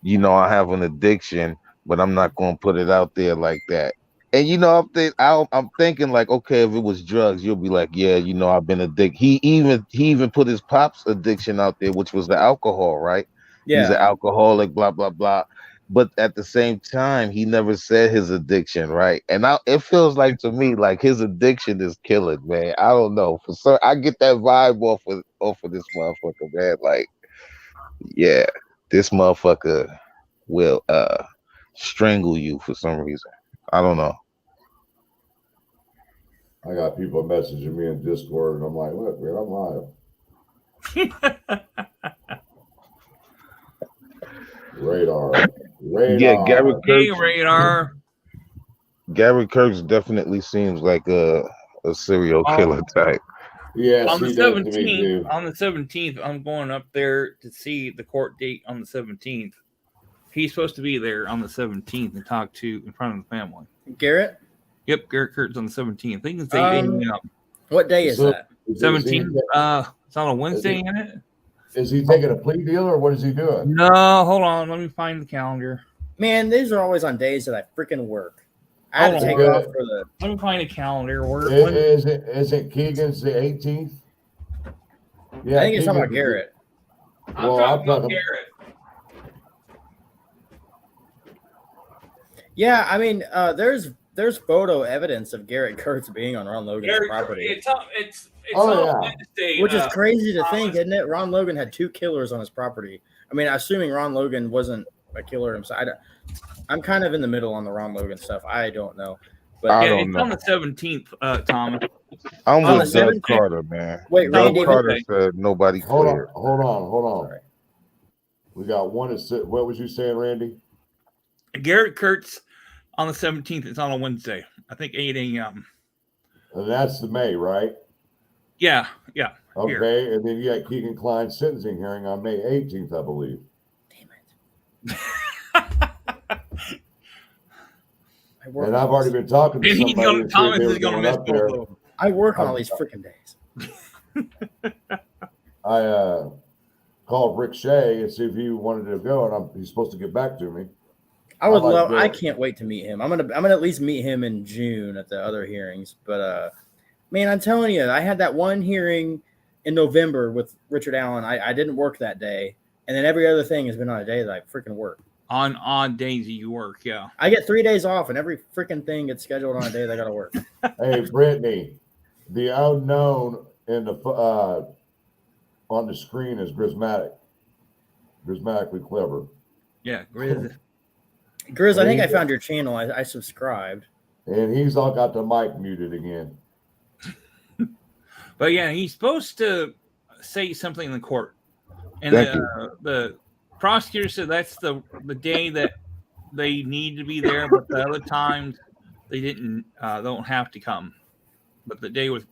you know, I have an addiction, but I'm not gonna put it out there like that. And you know, I'm thinking like, okay, if it was drugs, you'll be like, yeah, you know, I've been addicted. He even put his pop's addiction out there, which was the alcohol, right? He's an Yeah. alcoholic, blah blah blah. But at the same time, he never said his addiction, right? And it feels like to me like his addiction is killing, man. I don't know. I get that vibe off of this motherfucker, man. Like, yeah, this motherfucker will strangle you for some reason. I don't know. I got people messaging me in Discord, and I'm like, look, man, I'm live. Radar. Yeah, Gary Hey, Kurtz. radar. Gary Kurtz definitely seems like a serial killer type. Yes, On the he does to me 17th, too. on the 17th, I'm going up there to see the court date on the 17th. He's supposed to be there on the 17th and talk to in front of the family. Garrett? Yep, Garrett Kurtz on the 17th. I think it's 8 a.m. What day is So- that? 17th. It's on a Wednesday, isn't it? Is he taking a plea deal, or what is he doing? No, hold on. Let me find the calendar. Man, these are always on days that I freaking work. I had to Hold take on. off for the. Let me find a calendar. Is it Keegan's the 18th? Yeah, I think it's talking about Keegan's- Garrett. Well, I'm talking. Garrett. Yeah, I mean, there's photo evidence of Garrett Kurtz being on Ron Logan's Garrett, property, it's Oh, on yeah. Wednesday, which is crazy to Thomas. think, isn't it? Ron Logan had 2 killers on his property. I mean, assuming Ron Logan wasn't a killer himself. I'm kind of in the middle on the Ron Logan stuff. I don't know. But I Yeah, don't it's know. on the 17th, Thomas. I'm On with the Doug 17th? Carter, man. Wait, Doug Randy, Carter said nobody Hold on, cleared. hold on. Sorry. We got one. What was you saying, Randy? Garrett Kurtz on the 17th. It's on a Wednesday. I think 8 a.m. And that's the May, right? Yeah. Okay, Here. and then you got Keegan Klein's sentencing hearing on May 18th, I believe. Damn it. And I've already been talking to And he's somebody gonna, and said Thomas they is were going to going miss up both there. of them. I work on all these freaking days. I called Rick Shea and see if he wanted to go, and he's supposed to get back to me. I would I like love. I that. can't wait to meet him. I'm gonna at least meet him in June at the other hearings. But man, I'm telling you, I had that one hearing in November with Richard Allen. I didn't work that day, and then every other thing has been on a day that I freaking work. On odd days that you work, yeah. I get 3 days off, and every freaking thing gets scheduled on a day that I gotta work. Hey, Brittany, the unknown in the on the screen is grismatically clever, Yeah, Grizz. Grizz, I think I found your channel. I subscribed. and he's all got the mic muted again. But yeah, he's supposed to say something in the court. And Thank the prosecutor said that's the day that they need to be there, but the other times they don't have to come. But the day with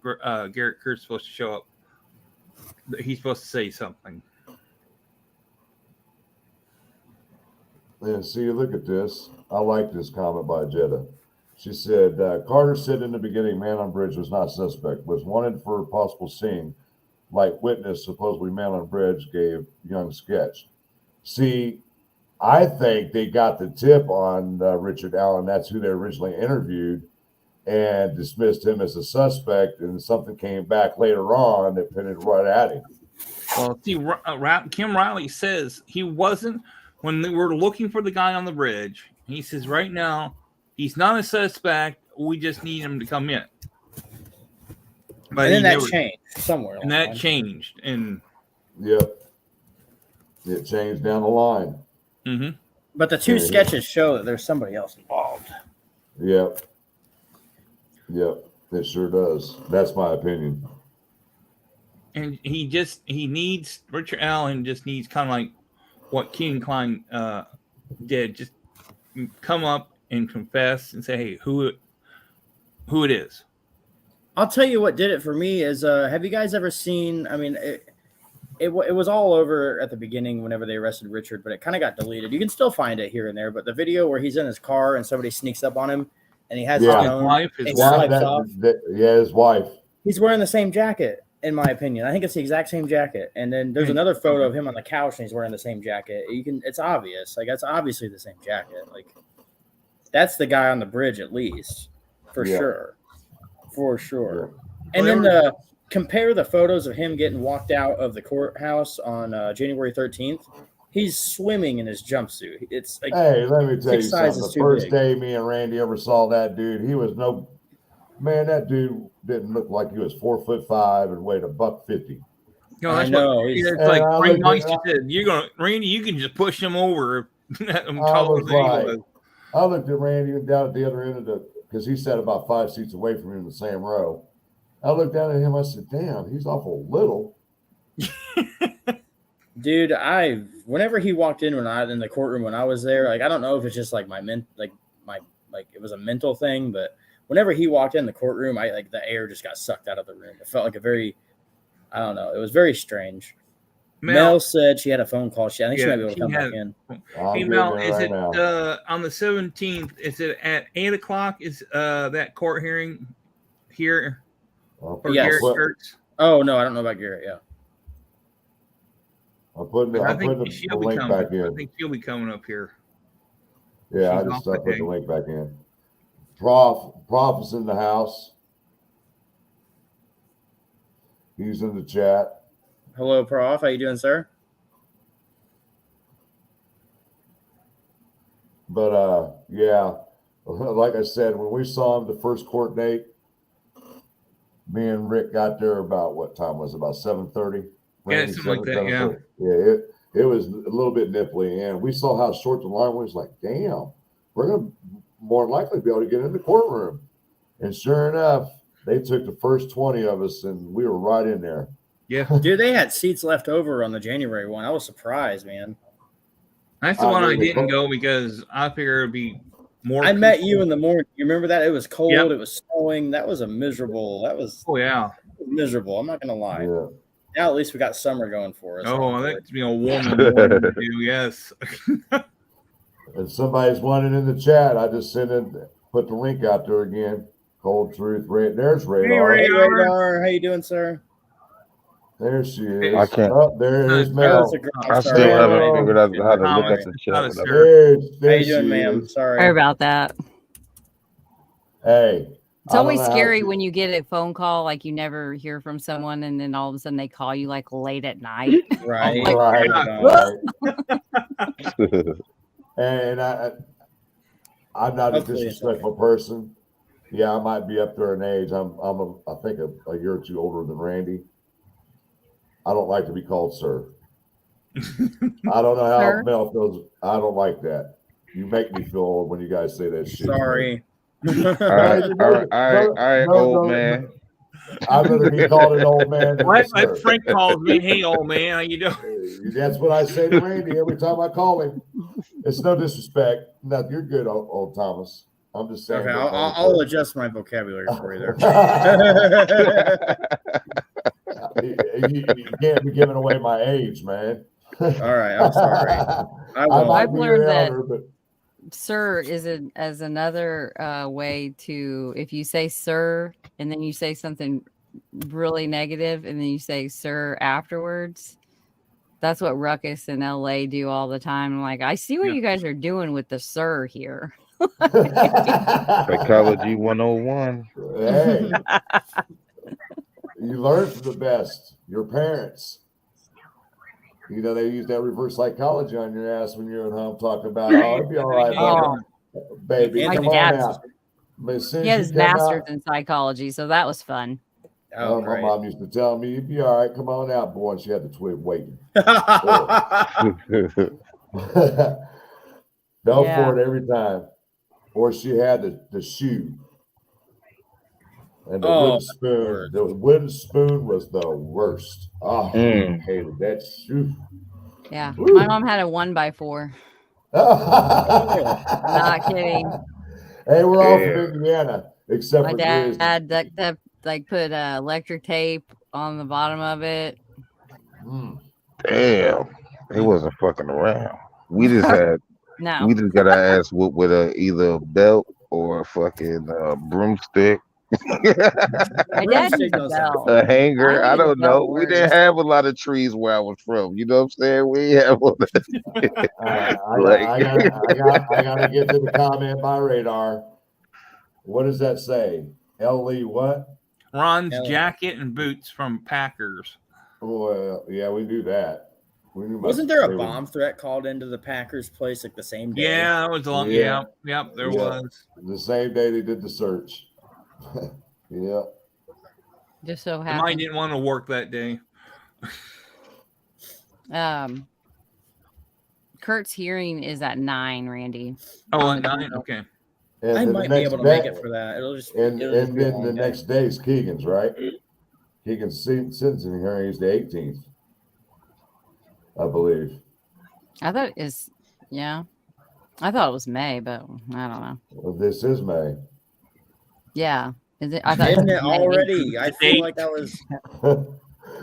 Garrett Kurtz supposed to show up, he's supposed to say something. And see, look at this. I like this comment by Jetta. She said, Carter said in the beginning, man on bridge was not suspect, was wanted for possible seeing, like witness, supposedly man on bridge gave young sketch. See, I think they got the tip on Richard Allen. That's who they originally interviewed and dismissed him as a suspect. And something came back later on that pinned right at him. Well, see, Kim Riley says he wasn't when they were looking for the guy on the bridge. He says right now he's not a suspect. We just need him to come in. But And then that changed somewhere. and that changed. And Yep. It changed down the line. mhm. But the 2 sketches show that there's somebody else involved. Yep. It sure does. That's my opinion. And he needs Richard Allen just needs kind of like what Keegan Klein did, just come up and confess and say, hey, who it is. I'll tell you what did it for me is have you guys ever seen, I mean, it was all over at the beginning whenever they arrested Richard, but it kind of got deleted. You can still find it here and there, but the video where he's in his car and somebody sneaks up on him and he has Yeah. his own, His wife, he his wife. swipes off. Yeah, his wife. He's wearing the same jacket. in my opinion. I think it's the exact same jacket. And then there's another photo of him on the couch and he's wearing the same jacket. It's obvious. Like, that's obviously the same jacket. Like, that's the guy on the bridge, at least, for sure. And then compare the photos of him getting walked out of the courthouse on January 13th. He's swimming in his jumpsuit. It's like, hey, let me tell you something. The first big. day me and Randy ever saw that dude, he was that dude didn't look like he was 4'5" and weighed $150. No, that's I know. What, it's like Frankmeister said. Randy, you can just push him over. I'm taller than he was. I looked at Randy down at the other end of because he sat about 5 seats away from me in the same row. I looked down at him. I said, "Damn, he's awful little." Dude, whenever he walked in in the courtroom when I was there, like, I don't know if it's just like it was a mental thing, but whenever he walked in the courtroom, the air just got sucked out of the room. It felt like I don't know. It was very strange. Mel said she had a phone call. I think she might be able to come back in. Hey, Mel, is it on the 17th? Is it at 8:00? Is that court hearing here? Yes. Oh no, I don't know about Garrett. Yeah. I'm putting the link back in. I think she'll be coming up here. Yeah, I just put the link back in. Prof is in the house. He's in the chat. Hello, Prof. How you doing, sir? But yeah, like I said, when we saw him the first court date, me and Rick got there about what time was it? About 7:30. Yeah, something like that. Yeah. Yeah, it was a little bit nipply, and we saw how short the line was. Like, damn, we're gonna more likely be able to get in the courtroom. And sure enough, they took the first 20 of us, and we were right in there. Yeah, dude, they had seats left over on the January one. I was surprised, man. That's the one I didn't go because I figured it'd be more. I met you in the morning. You remember that? It was cold. Yep. It was snowing. That was miserable. I'm not gonna lie. Yeah. Now at least we got summer going for us. Oh, that's warm and warm to do. Yes. And somebody's wanting in the chat. I just put the link out there again. Cold Truth. There's Radar. Hey, Radar. How you doing, sir? There she is. I can't. Oh, there is Mel. I still haven't figured out how to look at the chat. How you doing, ma'am? Sorry about that. Hey. It's always scary when you get a phone call, like you never hear from someone, and then all of a sudden they call you like late at night. Right. And I'm not a disrespectful person. Yeah, I might be up there in age. I think a year or two older than Randy. I don't like to be called sir. I don't know how Mel feels. I don't like that. You make me feel old when you guys say that shit. Sorry. All right, old man. I'd rather be called an old man. Like Frank calls me, hey, old man, how you doing? That's what I say to Randy every time I call him. It's no disrespect. No, you're good, old Thomas. I'm just saying. Okay, I'll adjust my vocabulary for you there. You can't be giving away my age, man. All right, I'm sorry. I've learned that sir is as another way to, if you say sir and then you say something really negative and then you say sir afterwards, that's what Ruckus in LA do all the time. I'm like, I see what you guys are doing with the sir here. Psychology 101. Hey, you learn from the best. Your parents. You know, they use that reverse psychology on your ass when you're at home talking about, oh, it'll be all right, baby. Come on out. He has his master's in psychology, so that was fun. Oh, my mom used to tell me, you'd be all right. Come on out, boy. And she had the twig waiting. Fell for it every time. Or she had the shoe. And the wooden spoon. The wooden spoon was the worst. Oh, I hated that shoe. Yeah. Woo. My mom had a 1x4. Not kidding. Hey, we're all from Indiana, except my for dad that like put electric tape on the bottom of it. Damn. It wasn't fucking around. We just had we just got our ass whooped with either a belt or a fucking broomstick My dad used a bell. A hanger. I I don't know. We works. didn't have a lot of trees where I was from. You know what I'm saying? We have one of I gotta get to the comment by radar. What does that say? L.E. what? Ron's jacket and boots from Packers. Well, yeah, we knew that. We knew. Wasn't there a bomb threat called into the Packers place like the same day? Yeah, that was long. Yeah. Yep, there was. The same day they did the search. Yeah. Just so Mine happened. didn't want to work that day. Kurt's hearing is at 9, Randy. Oh, at 9? Okay. And I then might the be next able to day- make it for that. It'll just And it'll be a then long the day. next day is Keegan's, right? Keegan's sentencing hearing is the 18th, I believe. I thought it's I thought it was May, but I don't know. Well, this is May. Yeah. Is it? I thought Isn't it was May. already? I feel like that was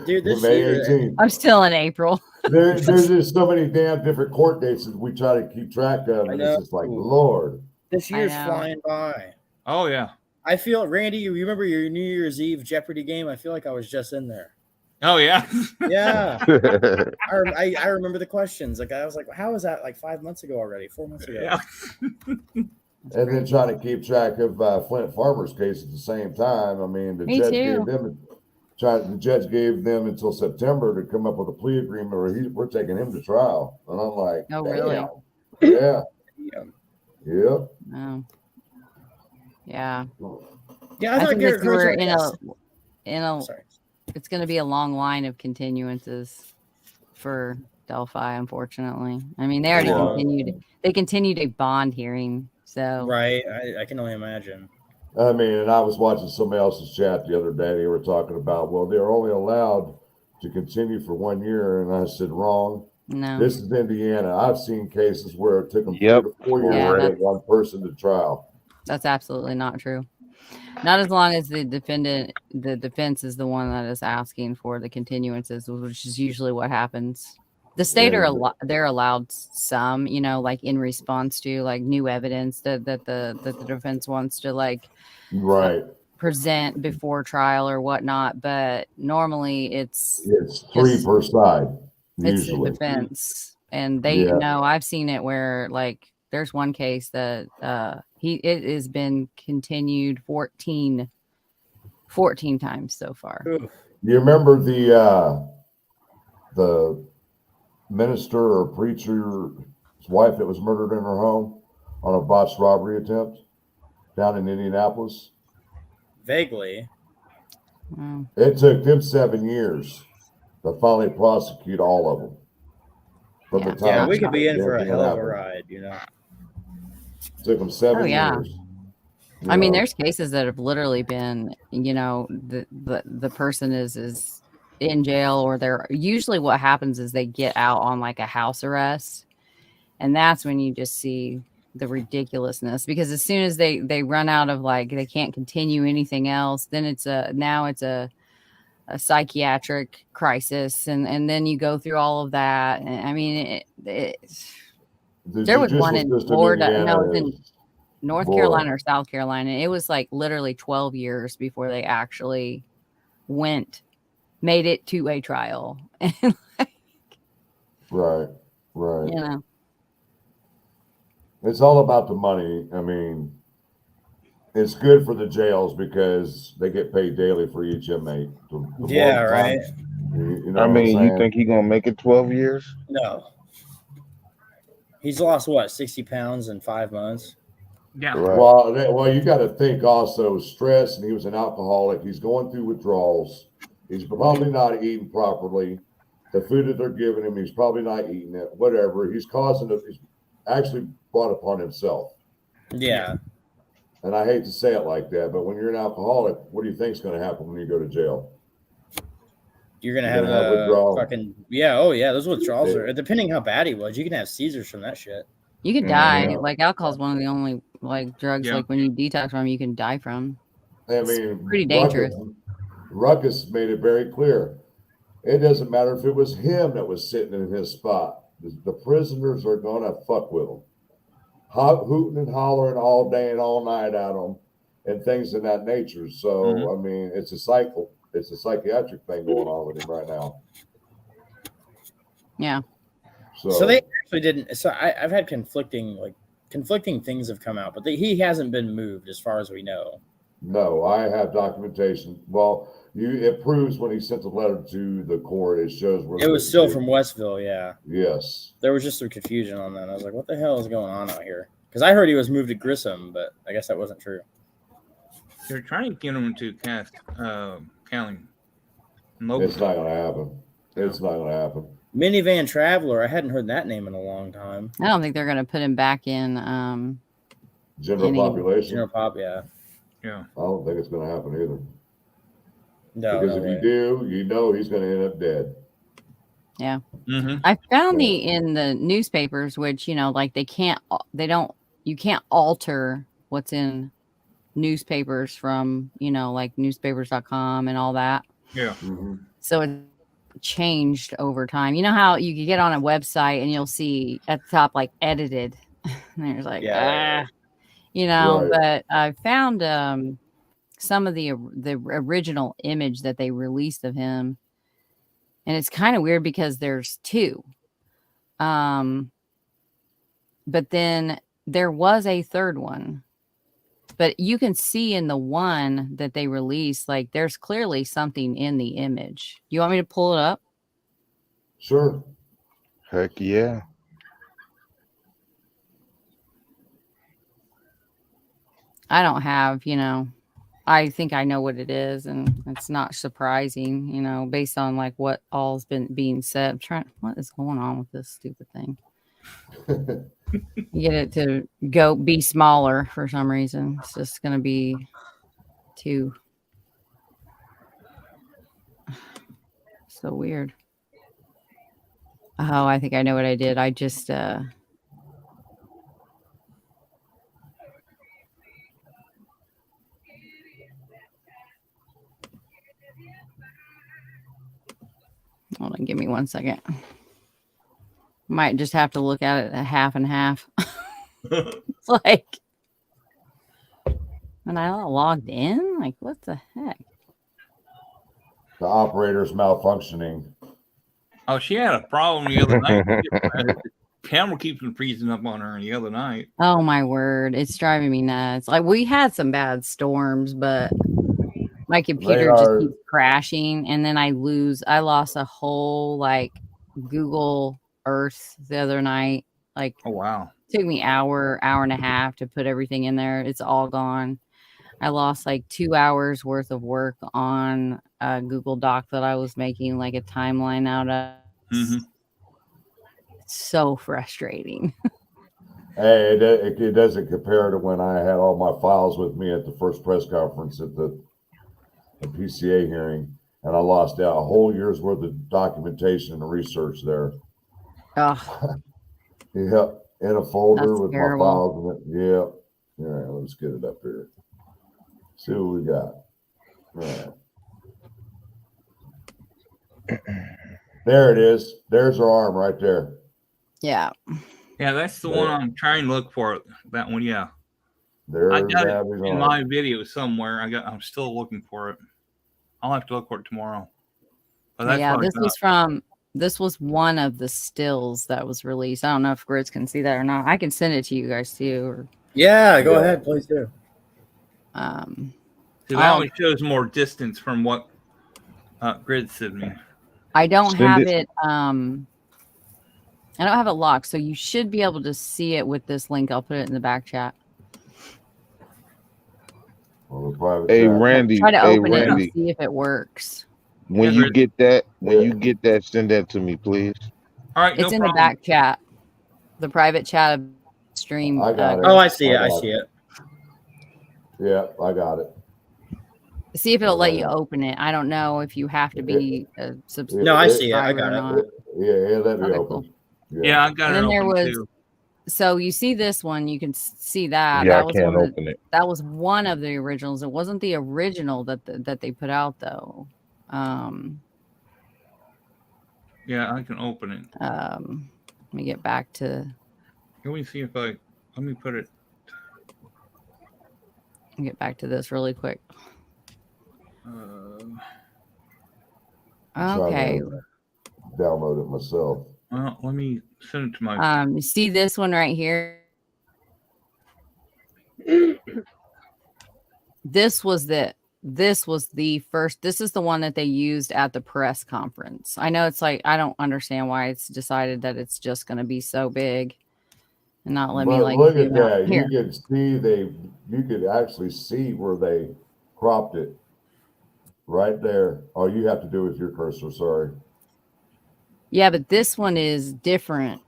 dude. This May year, 18th. I'm still in April. There's just so many damn different court dates that we try to keep track of, and it's just like, Lord. this year's know. flying by. Oh, yeah. I feel, Randy, you remember your New Year's Eve Jeopardy game? I feel like I was just in there. Oh, yeah. Yeah, I remember the questions. Like I was like, how was that? Like 5 months ago already? 4 months ago. Yeah. And then trying to keep track of Flint Farmer's case at the same time. I mean, the Me judge too. gave them until September to come up with a plea agreement, or we're taking him to trial. And I'm like, Oh, really? Yeah. Yeah. Yep. Oh. Yeah. Yeah, I I thought think Garrett that we're Gross in a Sorry. it's going to be a long line of continuances for Delphi, unfortunately. I mean, they already Yeah. continued. They continued a bond hearing, so Right. I can only imagine. I mean, and I was watching somebody else's chat the other day. They were talking about, well, they're only allowed to continue for 1 year. And I said, wrong. no. This is Indiana. I've seen cases where it took them 3 Yep. to 4 years Yeah, to that's- get one person to trial. That's absolutely not true. Not as long as the defense is the one that is asking for the continuances, which is usually what happens. The state they're allowed some, like in response to like new evidence that the defense wants to like Right. present before trial or whatnot. But normally it's 3 per side. it's the Usually. defense, and they know. I've seen it where like there's one case that it has been continued 14 times so far. Oof. You remember the minister or preacher's wife that was murdered in her home on a botched robbery attempt down in Indianapolis? Vaguely. Wow. It took them 7 years to finally prosecute all of them. From the time Yeah, we could be in for a everything hell of a happened. ride, Took them 7 yeah. years. I mean, there's cases that have literally been, the person is in jail, or they're usually what happens is they get out on like a house arrest, and that's when you just see the ridiculousness, because as soon as they run out of like they can't continue anything else, then it's a psychiatric crisis, and then you go through all of that. And I mean, there was one in Florida. No, it was in North Carolina or South Carolina. It was like literally 12 years before they actually made it to a trial. And Right. It's all about the money. I mean, it's good for the jails because they get paid daily for each inmate. Yeah, right. You know I mean, what I'm you saying? think he gonna make it 12 years? No. He's lost what, 60 pounds in 5 months? Yeah. Right. Well, you got to think also stress, and he was an alcoholic. He's going through withdrawals. He's probably not eating properly. The food that they're giving him, he's probably not eating it. Whatever. He's actually brought upon himself. Yeah. And I hate to say it like that, but when you're an alcoholic, what do you think is going to happen when you go to jail? You're gonna You're have gonna have a withdrawal. fucking those withdrawals are, depending how bad he was, you can have seizures from that shit. you could die. Yeah. Like alcohol is one of the only like drugs like when you detox from, you can die from. I It's mean, pretty dangerous. Ruckus made it very clear. It doesn't matter if it was him that was sitting in his spot. The prisoners are going to fuck with him. Hooting and hollering all day and all night at him. and things of that nature. So I mean, it's a cycle. It's a psychiatric thing going on with him right now. Yeah. So they actually didn't. So I've had conflicting things have come out, but he hasn't been moved as far as we know. No, I have documentation. Well, it proves when he sent the letter to the court, it shows where it was still from Westville. Yeah. Yes. There was just some confusion on that. I was like, what the hell is going on out here? Because I heard he was moved to Grissom, but I guess that wasn't true. They're trying to get him to cast County. It's not going to happen. It's not going to happen. Minivan Traveler. I hadn't heard that name in a long time. I don't think they're going to put him back in general population. General pop, yeah. Yeah. I don't think it's going to happen either. No, because if you do, you know he's going to end up dead. Yeah. Mm-hmm. I found in the newspapers, which, you know, like you can't alter what's in newspapers from, you know, like newspapers.com and all that. Yeah. Mm-hmm. So it changed over time. You know how you can get on a website and you'll see at the top, like edited. And there's like, you know, but I found some of the original image that they released of him. And it's kind of weird because there's two. But then there was a third one. But you can see in the one that they released, like there's clearly something in the image. You want me to pull it up? Sure. Heck yeah. I don't have, you know, I think I know what it is, and it's not surprising, you know, based on like what all's been being said. What is going on with this stupid thing? Get it to be smaller for some reason. It's just going to be too so weird. Oh, I think I know what I did. I just hold on, give me 1 second. Might just have to look at it a half and half. It's like, and I logged in? Like, what the heck? The operator's malfunctioning. Oh, she had a problem the other night. The camera keeps freezing up on her the other night. Oh, my word. It's driving me nuts. Like, we had some bad storms, but my computer just keeps crashing. And then I lost a whole, like, Google Earth the other night. Like, oh wow, it took me hour and a half to put everything in there. It's all gone. I lost like 2 hours worth of work on a Google Doc that I was making like a timeline out of. Mm-hmm. It's so frustrating. Hey, it doesn't compare to when I had all my files with me at the first press conference at the PCA hearing, and I lost out a whole year's worth of documentation and research there. Oh, Yep, in a folder that's with terrible. my files in it. Yep. All right, let's get it up here. See what we got. All right. There it is. There's her arm right there. Yeah. Yeah, that's the one I'm trying to look for. That one, yeah. There's I got it Abby's in arm. my video somewhere. I'm still looking for it. I'll have to look for it tomorrow. But that's Yeah, this was one of the stills that was released. I don't know if Grids can see that or not. I can send it to you guys too. Or, go ahead, please do. So that one shows more distance from what Grid sent me. I don't have it. I don't have it locked, so you should be able to see it with this link. I'll put it in the back chat. Hey Randy, try to open it and see if it works. When you get that, send that to me, please. All right, it's in the back chat, the private chat of stream. I got it. Oh, I see it. I see it. Yeah, I got it. See if it'll let you open it. I don't know if you have to be a subscriber. No, I see it. I got it. Yeah, let me open. Cool. Yeah, I got it. And then there was too. So you see this one, you can see that. Yeah, that was I can't open it. That was one of the originals. It wasn't the original that they put out though. Yeah, I can open it. Let me get back to. Let me see if let me put it. I'll get back to this really quick. Okay. Download it myself. Well, let me send it to my. You see this one right here? This was the first. This is the one that they used at the press conference. I know it's like, I don't understand why it's decided that it's just going to be so big and not let me like look at zoom out. that. Here. You could see you could actually see where they cropped it right there. Oh, you have to do with your cursor. Sorry. Yeah, but this one is different.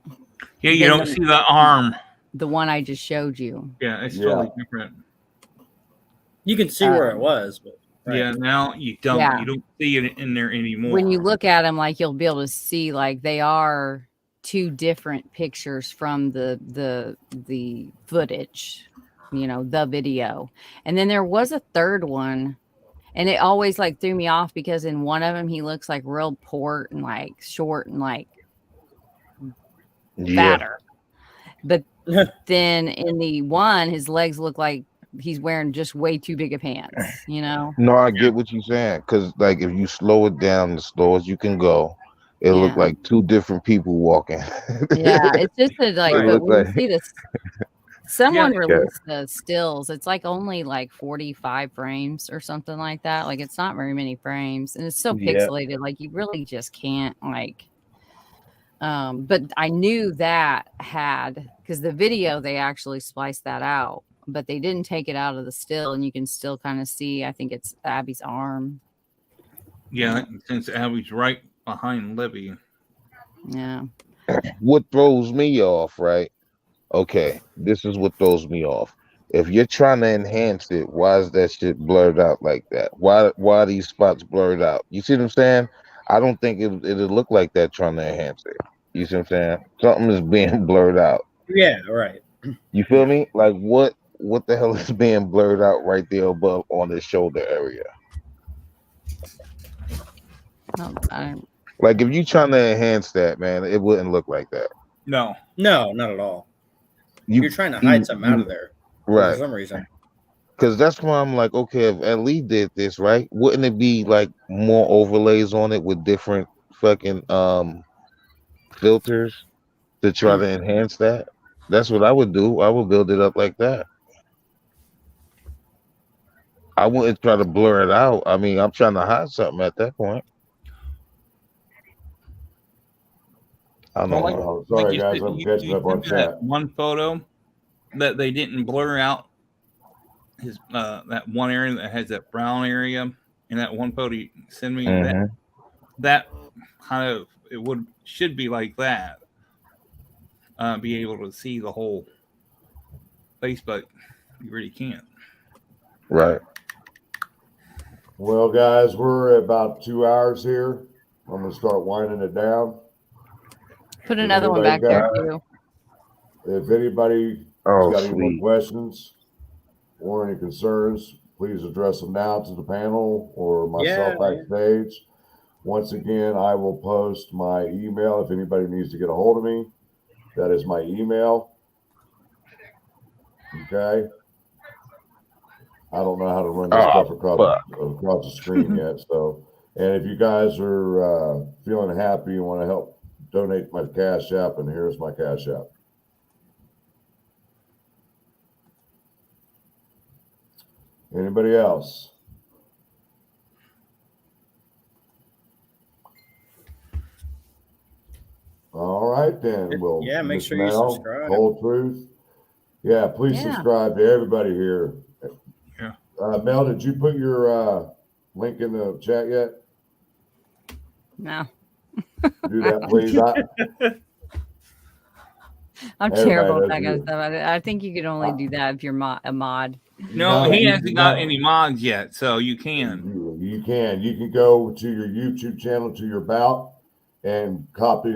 Yeah, you don't see the arm. The one I just showed you. Yeah, it's totally different. You can see where it was, but right. Yeah, now you don't. Yeah. You don't see it in there anymore. When you look at them, like, you'll be able to see like they are two different pictures from the footage, you know, the video. And then there was a third one, and it always like threw me off because in one of them he looks like real port and like short and like fatter. But then in the one, his legs look like he's wearing just way too big of pants, you know? No, I get what you're saying. Because, like, if you slow it down as slow as you can go, it'll look like two different people walking. Yeah, it's just a, like, but when you see this, someone released the stills. It's like only like 45 frames or something like that. Like, it's not very many frames, and it's so pixelated. Like, you really just can't, like, but I knew that because the video, they actually spliced that out, but they didn't take it out of the still, and you can still kind of see, I think it's Abby's arm. Yeah, since Abby's right behind Libby. Yeah. What throws me off, right? Okay, this is what throws me off. If you're trying to enhance it, why is that shit blurred out like that? Why are these spots blurred out? You see what I'm saying? I don't think it'll look like that trying to enhance it. You see what I'm saying? Something is being blurred out. Yeah, right. You feel me? Like what the hell is being blurred out right there above on the shoulder area? No, like if you trying to enhance that, man, it wouldn't look like that. No, not at all. You're trying to hide something out of there, right? For some reason. Because that's why I'm like, okay, if Ellie did this, right, wouldn't it be like more overlays on it with different fucking filters to try to enhance that? That's what I would do. I would build it up like that. I wouldn't try to blur it out. I mean, I'm trying to hide something at that point. I don't know. Sorry, guys, I'm catching up on chat. One photo that they didn't blur out his that one area that has that brown area, and that one photo you send me that kind of should be like that. Be able to see the whole face, but you really can't. Right. Well, guys, we're at about 2 hours here. I'm gonna start winding it down. Put another one back there too. If anybody got any more questions or any concerns, please address them now to the panel or myself backstage. Once again, I will post my email if anybody needs to get a hold of me. That is my email. Okay. I don't know how to run this stuff across the screen yet. So, and if you guys are feeling happy and want to help donate my Cash App, and here's my Cash App. Anybody else? All right, then. Well, make sure you subscribe. Whole Truth. Yeah, please subscribe to everybody here. Yeah. Mel, did you put your link in the chat yet? No. Do that, please. I'm terrible at that kind of stuff. I think you can only do that if you're a mod. No, he hasn't got any mods yet, so you can. You can. You can go to your YouTube channel, to your about, and copy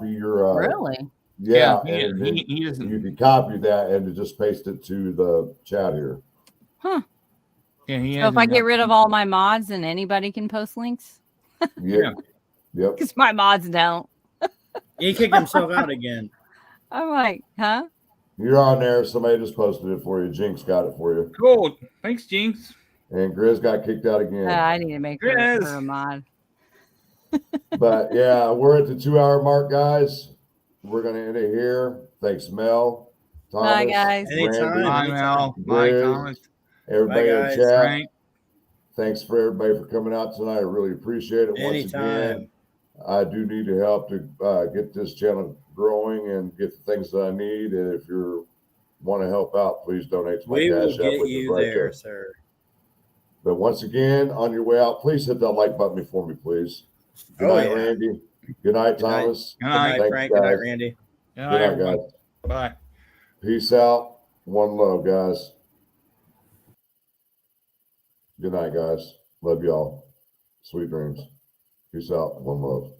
your. Really? Yeah, and he doesn't. You can copy that and just paste it to the chat here. Huh. Yeah, so if I get rid of all my mods, then anybody can post links? Yeah. Yep. Because my mods don't. He kicked himself out again. I'm like, huh? You're on there. Somebody just posted it for you. Jinx got it for you. Cool. Thanks, Jinx. And Grizz got kicked out again. I need to make her a mod. But yeah, we're at the 2-hour mark, guys. We're gonna end it here. Thanks, Mel, Thomas, Bye, guys. Anytime. Randy, Bye, Mel. Bye, Grizz, Thomas. everybody Bye, in guys. chat. Frank. Thanks for everybody for coming out tonight. I really appreciate it. Once Anytime. again, I do need to help to get this channel growing and get the things that I need. And if you want to help out, please donate to my We will Cash App, get which is you right there, there. sir. But once again, on your way out, please hit that like button for me, please. Good Oh, night, yeah. Randy. Good night, Good night. Thomas. Good Good night. night, Thanks, Frank. Good night, guys. Randy. Good Good night, night, everyone. guys. Bye. Peace out. One love, guys. Good night, guys. Love y'all. Sweet dreams. Peace out. One love.